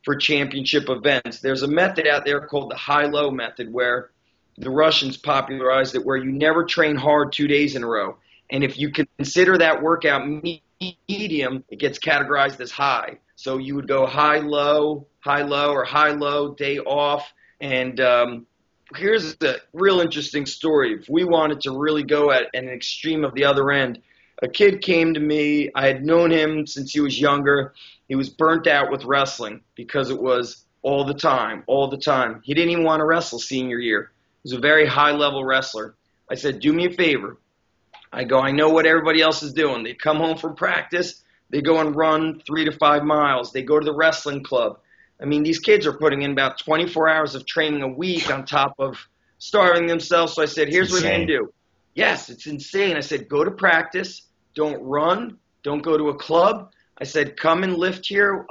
for championship events. There's a method out there called the high-low method, where the Russians popularized it, where you never train hard 2 days in a row. And if you consider that workout medium, it gets categorized as high. So you would go high-low, or high-low, day off. And here's a real interesting story. If we wanted to really go at an extreme of the other end, a kid came to me. I had known him since he was younger. He was burnt out with wrestling because it was all the time. He didn't even want to wrestle senior year. He was a very high-level wrestler. I said, do me a favor. I know what everybody else is doing. They come home from practice. They go and run 3 to 5 miles. They go to the wrestling club. I mean, these kids are putting in about 24 hours of training a week on top of starving themselves. So I said, here's what you're going to do. Yes, it's insane. I said, go to practice. Don't run. Don't go to a club. I said, come and lift here.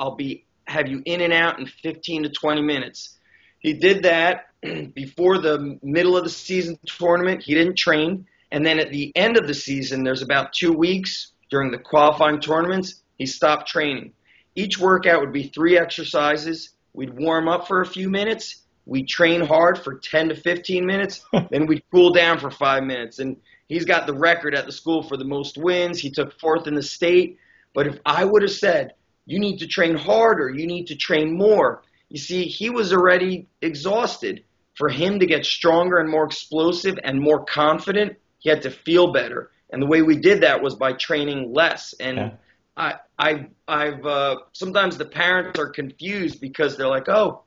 Have you in and out in 15 to 20 minutes. He did that before the middle of the season tournament. He didn't train. And then at the end of the season, there's about 2 weeks during the qualifying tournaments, he stopped training. Each workout would be 3 exercises. We'd warm up for a few minutes. We'd train hard for 10 to 15 minutes. Then we'd cool down for 5 minutes. And he's got the record at the school for the most wins. He took 4th in the state. But if I would have said, you need to train harder, you need to train more, you see, he was already exhausted. For him to get stronger and more explosive and more confident, he had to feel better. And the way we did that was by training less. And sometimes the parents are confused because they're like, oh,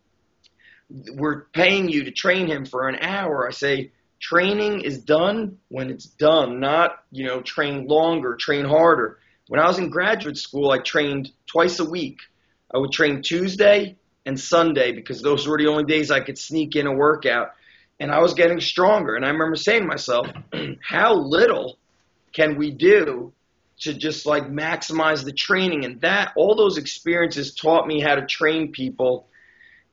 we're paying you to train him for an hour. I say, training is done when it's done, not, train longer, train harder. When I was in graduate school, I trained twice a week. I would train Tuesday and Sunday because those were the only days I could sneak in a workout. And I was getting stronger. And I remember saying to myself, how little can we do to just like maximize the training? And that, all those experiences taught me how to train people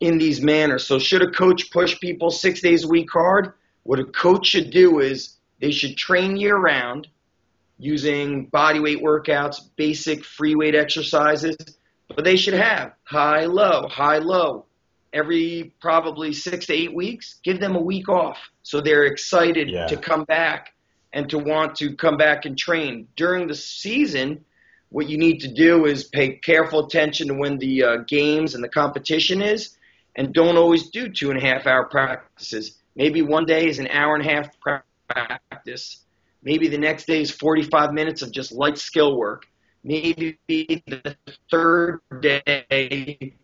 in these manners. So should a coach push people 6 days a week hard? What a coach should do is they should train year round using body weight workouts, basic free weight exercises, but they should have high, low. Every probably 6 to 8 weeks, give them a week off so they're excited to come back and to want to come back and train. During the season, what you need to do is pay careful attention to when the games and the competition is, and don't always do 2.5 hour practices. Maybe one day is an hour and a half practice. Maybe the next day is 45 minutes of just light skill work. Maybe the third day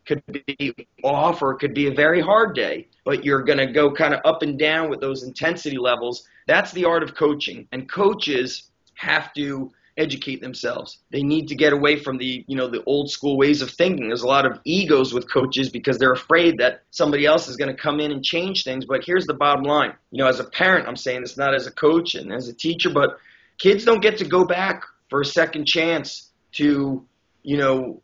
could be off, or it could be a very hard day, but you're going to go kind of up and down with those intensity levels. That's the art of coaching, and coaches have to educate themselves. They need to get away from the old school ways of thinking. There's a lot of egos with coaches because they're afraid that somebody else is going to come in and change things. But here's the bottom line. As a parent, I'm saying this not as a coach and as a teacher, but kids don't get to go back for a second chance to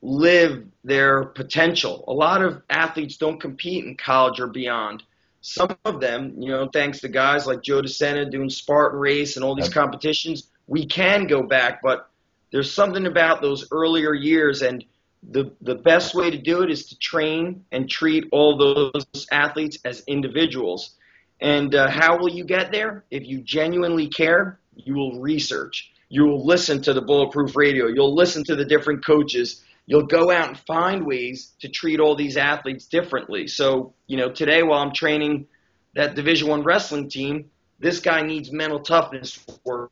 live their potential. A lot of athletes don't compete in college or beyond. Some of them, thanks to guys like Joe DeSena doing Spartan Race and all these competitions, we can go back, but there's something about those earlier years, and the best way to do it is to train and treat all those athletes as individuals. And how will you get there? If you genuinely care, you will research. You will listen to the Bulletproof Radio. You'll listen to the different coaches. You'll go out and find ways to treat all these athletes differently. So, today while I'm training that Division I wrestling team, this guy needs mental toughness work.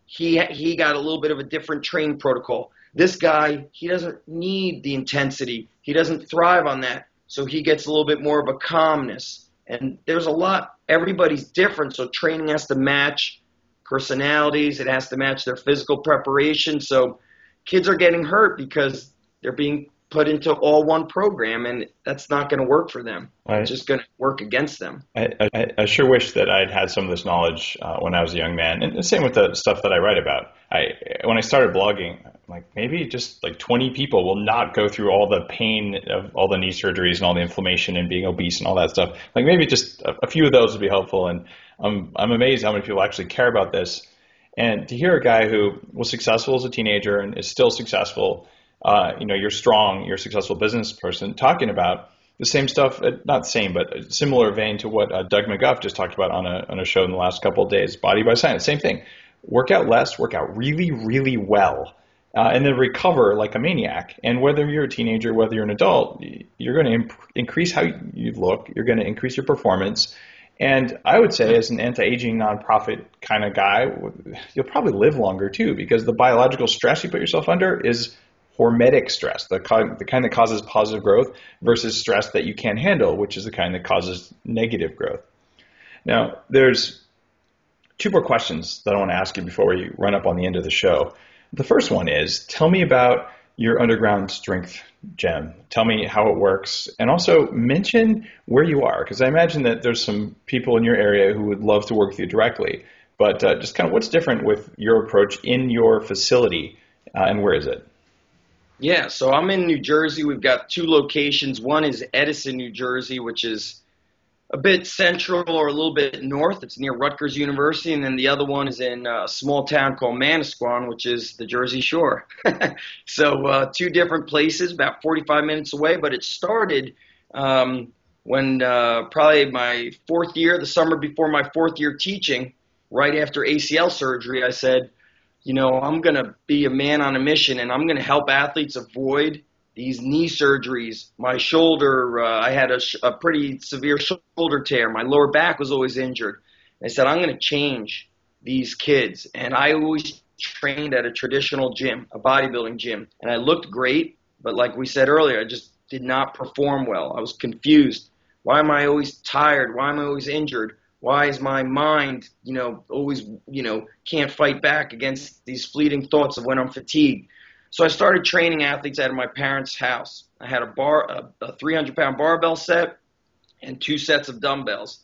He got a little bit of a different training protocol. This guy, he doesn't need the intensity. He doesn't thrive on that. So he gets a little bit more of a calmness. And there's a lot. Everybody's different, so training has to match personalities. It has to match their physical preparation. So kids are getting hurt because they're being put into all one program, and that's not going to work for them. It's just going to work against them. I sure wish that I'd had some of this knowledge when I was a young man, and the same with the stuff that I write about. When I started blogging, maybe just 20 people will not go through all the pain of all the knee surgeries and all the inflammation and being obese and all that stuff. Maybe just a few of those would be helpful, and I'm amazed how many people actually care about this. And to hear a guy who was successful as a teenager and is still successful, you're strong, you're a successful business person, talking about the same stuff, not the same, but a similar vein to what Doug McGuff just talked about on a show in the last couple of days, Body by Science, same thing. Work out less, work out really, really well, and then recover like a maniac. And whether you're a teenager, whether you're an adult, you're going to increase how you look, you're going to increase your performance. And I would say, as an anti-aging nonprofit kind of guy, you'll probably live longer too, because the biological stress you put yourself under is hormetic stress, the kind that causes positive growth, versus stress that you can't handle, which is the kind that causes negative growth. Now, there's two more questions that I want to ask you before we run up on the end of the show. The first one is, tell me about your underground strength gym. Tell me how it works, and also mention where you are, because I imagine that there's some people in your area who would love to work with you directly, but just kind of what's different with your approach in your facility, and where is it? Yeah, so I'm in New Jersey. We've got two locations. One is Edison, New Jersey, which is a bit central or a little bit north. It's near Rutgers University. And then the other one is in a small town called Manasquan, which is the Jersey Shore. So two different places, about 45 minutes away. But it started when probably my fourth year, the summer before my fourth year teaching, right after ACL surgery, I said, I'm going to be a man on a mission, and I'm going to help athletes avoid these knee surgeries. My shoulder, I had a pretty severe shoulder tear. My lower back was always injured. I said, I'm going to change these kids. And I always trained at a traditional gym, a bodybuilding gym. And I looked great, but like we said earlier, I just did not perform well. I was confused. Why am I always tired? Why am I always injured? Why is my mind, always, can't fight back against these fleeting thoughts of when I'm fatigued? So I started training athletes out of my parents' house. I had a 300-pound barbell set and 2 sets of dumbbells.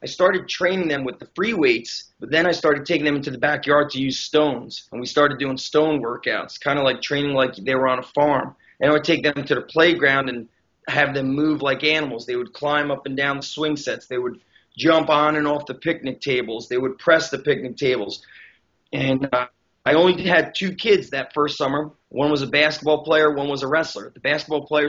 I started training them with the free weights, but then I started taking them into the backyard to use stones. And we started doing stone workouts, kind of like training like they were on a farm. And I would take them to the playground and have them move like animals. They would climb up and down the swing sets. They would jump on and off the picnic tables. They would press the picnic tables. And I only had 2 kids that first summer. One was a basketball player, one was a wrestler. The basketball player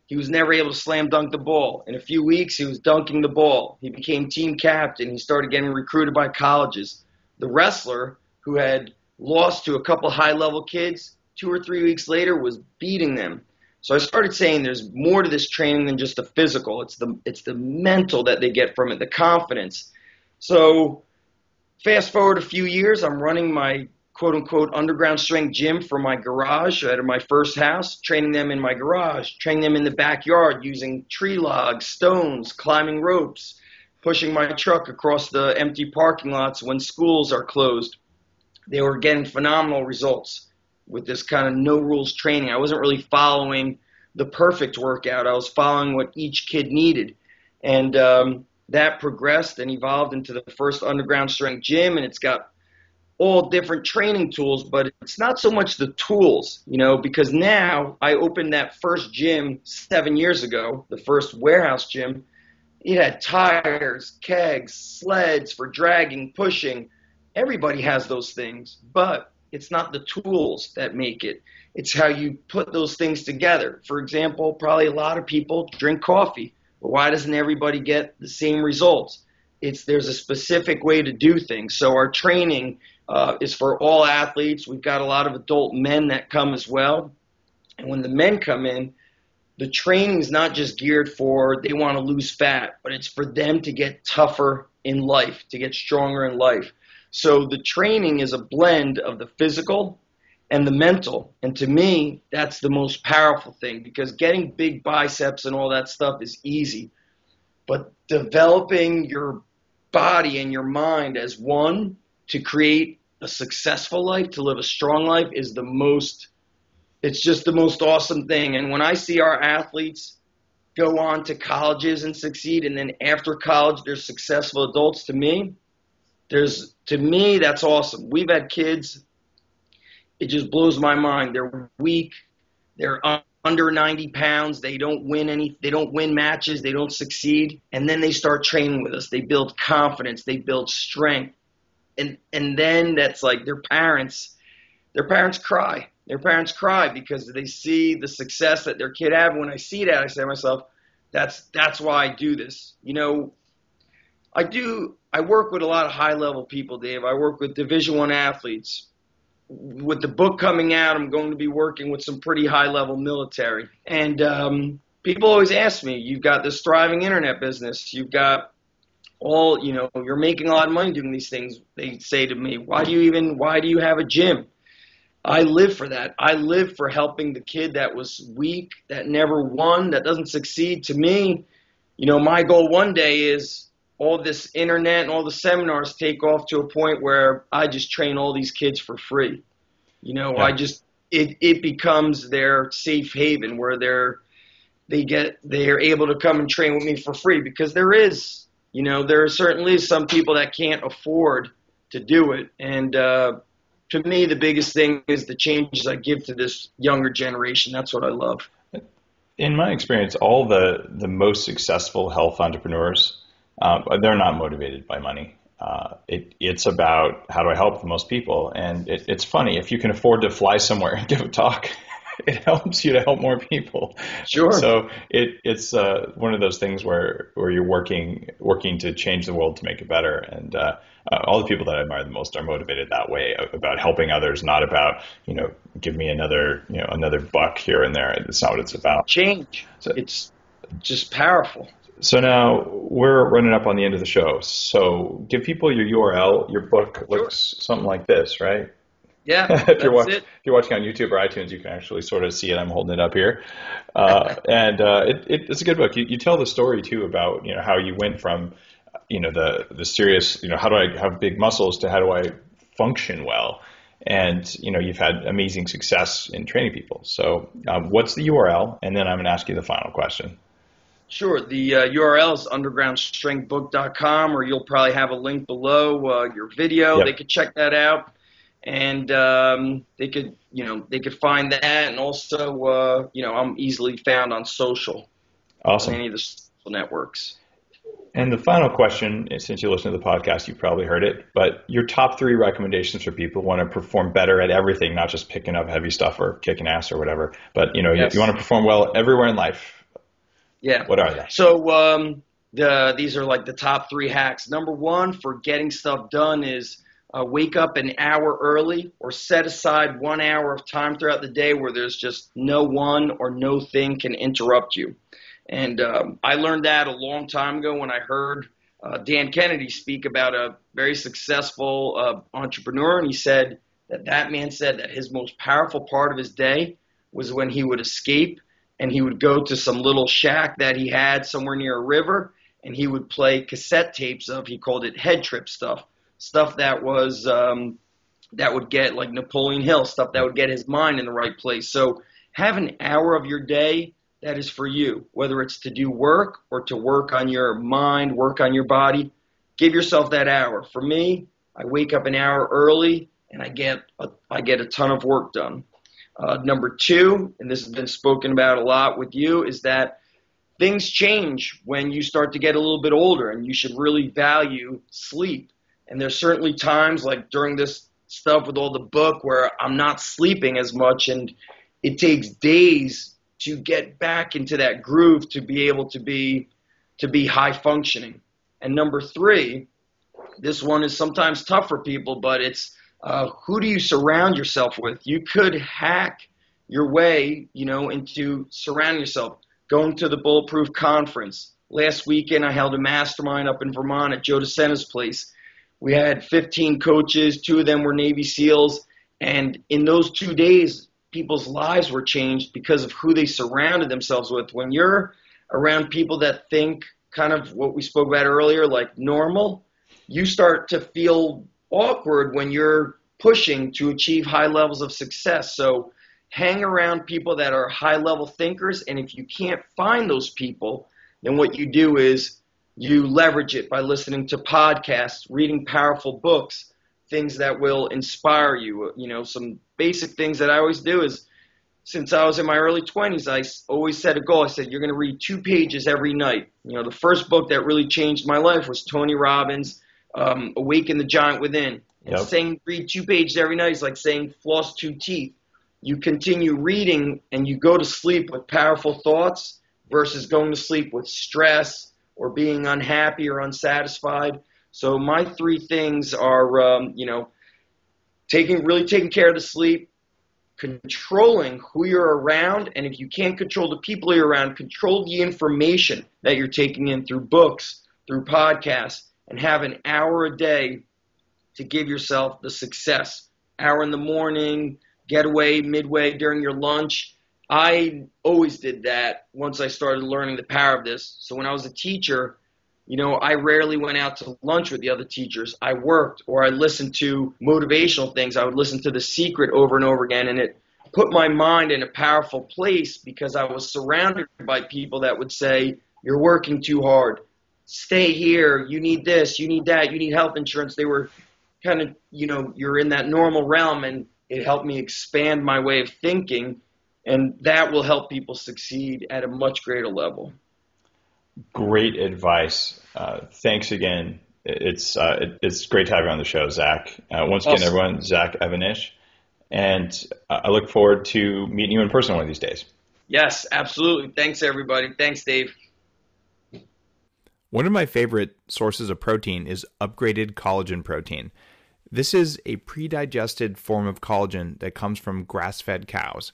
he was never able to slam dunk the ball. In a few weeks, he was dunking the ball. He became team captain. He started getting recruited by colleges. The wrestler, who had lost to a couple high-level kids, 2 or 3 weeks later was beating them. So I started saying there's more to this training than just the physical. It's the mental that they get from it, the confidence. So fast forward a few years, I'm running my quote-unquote underground strength gym from my garage out of my first house, training them in my garage, training them in the backyard using tree logs, stones, climbing ropes, pushing my truck across the empty parking lots when schools are closed. They were getting phenomenal results with this kind of no-rules training. I wasn't really following the perfect workout. I was following what each kid needed. And that progressed and evolved into the first underground strength gym, and it's got all different training tools, but it's not so much the tools, because now I opened that first gym 7 years ago, the first warehouse gym. It had tires, kegs, sleds for dragging, pushing. Everybody has those things, but it's not the tools that make it. It's how you put those things together. For example, probably a lot of people drink coffee, but why doesn't everybody get the same results? There's a specific way to do things. So our training is for all athletes. We've got a lot of adult men that come as well. And when the men come in, the training is not just geared for they want to lose fat, but it's for them to get tougher in life, to get stronger in life. So the training is a blend of the physical and the mental. And to me, that's the most powerful thing, because getting big biceps and all that stuff is easy. But developing your body and your mind as one to create a successful life, to live a strong life, it's just the most awesome thing. And when I see our athletes go on to colleges and succeed, and then after college they're successful adults, to me, that's awesome. We've had kids, it just blows my mind. They're weak, they're under 90 pounds, they don't win matches, they don't succeed, and then they start training with us. They build confidence, they build strength. And then that's like their parents cry. Their parents cry because they see the success that their kid have. When I see that, I say to myself, that's why I do this. I work with a lot of high-level people, Dave. I work with Division I athletes. With the book coming out, I'm going to be working with some pretty high-level military. And people always ask me, you've got this thriving internet business. You've got you're making a lot of money doing these things. They say to me, why do you have a gym? I live for that. I live for helping the kid that was weak, that never won, that doesn't succeed. To me, my goal one day is all this internet and all the seminars take off to a point where I just train all these kids for free. Yeah. It becomes their safe haven where they're able to come and train with me for free, because there are certainly some people that can't afford to do it. And to me, the biggest thing is the changes I give to this younger generation. That's what I love. In my experience, all the most successful health entrepreneurs, they're not motivated by money. It's about how do I help the most people. And it's funny, if you can afford to fly somewhere and give a talk, it helps you to help more people. Sure. So it's one of those things where you're working to change the world to make it better. And all the people that I admire the most are motivated that way, about helping others, not about, give me another buck here and there. It's not what it's about. Change. So, it's just powerful. So now we're running up on the end of the show. So give people your URL. Your book looks something like this, right? Yeah, if you're watching on YouTube or iTunes, you can actually sort of see it. I'm holding it up here. And it's a good book. You tell the story, too, about how you went from the serious, how do I have big muscles to how do I function well. and you've had amazing success in training people. So what's the URL? And then I'm going to ask you the final question. Sure. The URL is undergroundstrengthbook.com, or you'll probably have a link below your video. Yep. They could check that out, and they could find that. And also, I'm easily found on social. Awesome. On any of the social networks. And the final question, since you listen to the podcast, you've probably heard it, but your top 3 recommendations for people who want to perform better at everything, not just picking up heavy stuff or kicking ass or whatever, but Yes. you want to perform well everywhere in life. Yeah. What are they? So these are like the top 3 hacks. Number 1 for getting stuff done is wake up an hour early, or set aside 1 hour of time throughout the day where there's just no one or no thing can interrupt you. And I learned that a long time ago when I heard Dan Kennedy speak about a very successful entrepreneur, and he said that man said that his most powerful part of his day was when he would escape and he would go to some little shack that he had somewhere near a river, and he would play cassette tapes of, he called it head trip stuff that was that would get, like Napoleon Hill, stuff that would get his mind in the right place. So have an hour of your day that is for you, whether it's to do work or to work on your mind, work on your body. Give yourself that hour. For me, I wake up an hour early and I get a ton of work done. Number 2, and this has been spoken about a lot with you, is that things change when you start to get a little bit older, and you should really value sleep. And there's certainly times, like during this stuff with all the book, where I'm not sleeping as much, and it takes days to get back into that groove to be able to be high functioning. And number 3, this one is sometimes tough for people, but it's who do you surround yourself with? You could hack your way, into surrounding yourself. Going to the Bulletproof conference. Last weekend, I held a mastermind up in Vermont at Joe DeSena's place. We had 15 coaches. 2 of them were Navy SEALs. And in those 2 days, people's lives were changed because of who they surrounded themselves with. When you're around people that think kind of what we spoke about earlier, like normal, you start to feel awkward when you're pushing to achieve high levels of success. So hang around people that are high-level thinkers, and if you can't find those people, then what you do is you leverage it by listening to podcasts, reading powerful books, things that will inspire you. Some basic things that I always do is, since I was in my early 20s, I always set a goal. I said, you're going to read 2 pages every night. The first book that really changed my life was Tony Robbins' Awaken the Giant Within. And saying read 2 pages every night is like saying floss 2 teeth. You continue reading and you go to sleep with powerful thoughts versus going to sleep with stress or being unhappy or unsatisfied. So my 3 things are, taking care of the sleep, controlling who you're around, and if you can't control the people you're around, control the information that you're taking in through books, through podcasts, and have an hour a day to give yourself the success. Hour in the morning, getaway, midway, during your lunch. I always did that once I started learning the power of this. So when I was a teacher, I rarely went out to lunch with the other teachers. I worked, or I listened to motivational things. I would listen to The Secret over and over again, and it put my mind in a powerful place because I was surrounded by people that would say, you're working too hard. Stay here. You need this. You need that. You need health insurance. They were kind of, you're in that normal realm, and it helped me expand my way of thinking, and that will help people succeed at a much greater level. Great advice. Thanks again. It's great to have you on the show, Zach. Once again, Awesome. everyone, Zach Even-Esh, and I look forward to meeting you in person one of these days. Yes, absolutely. Thanks, everybody. Thanks, Dave. One of my favorite sources of protein is upgraded collagen protein. This is a pre-digested form of collagen that comes from grass-fed cows.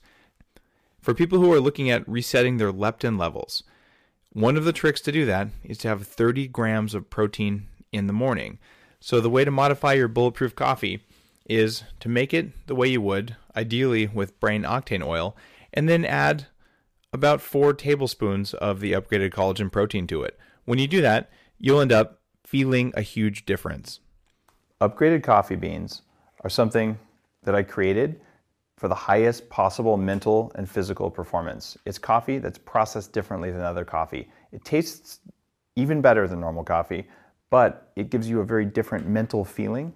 For people who are looking at resetting their leptin levels, one of the tricks to do that is to have 30 grams of protein in the morning. So the way to modify your Bulletproof coffee is to make it the way you would, ideally with brain octane oil, and then add about 4 tablespoons of the upgraded collagen protein to it. When you do that, you'll end up feeling a huge difference. Upgraded coffee beans are something that I created for the highest possible mental and physical performance. It's coffee that's processed differently than other coffee. It tastes even better than normal coffee, but it gives you a very different mental feeling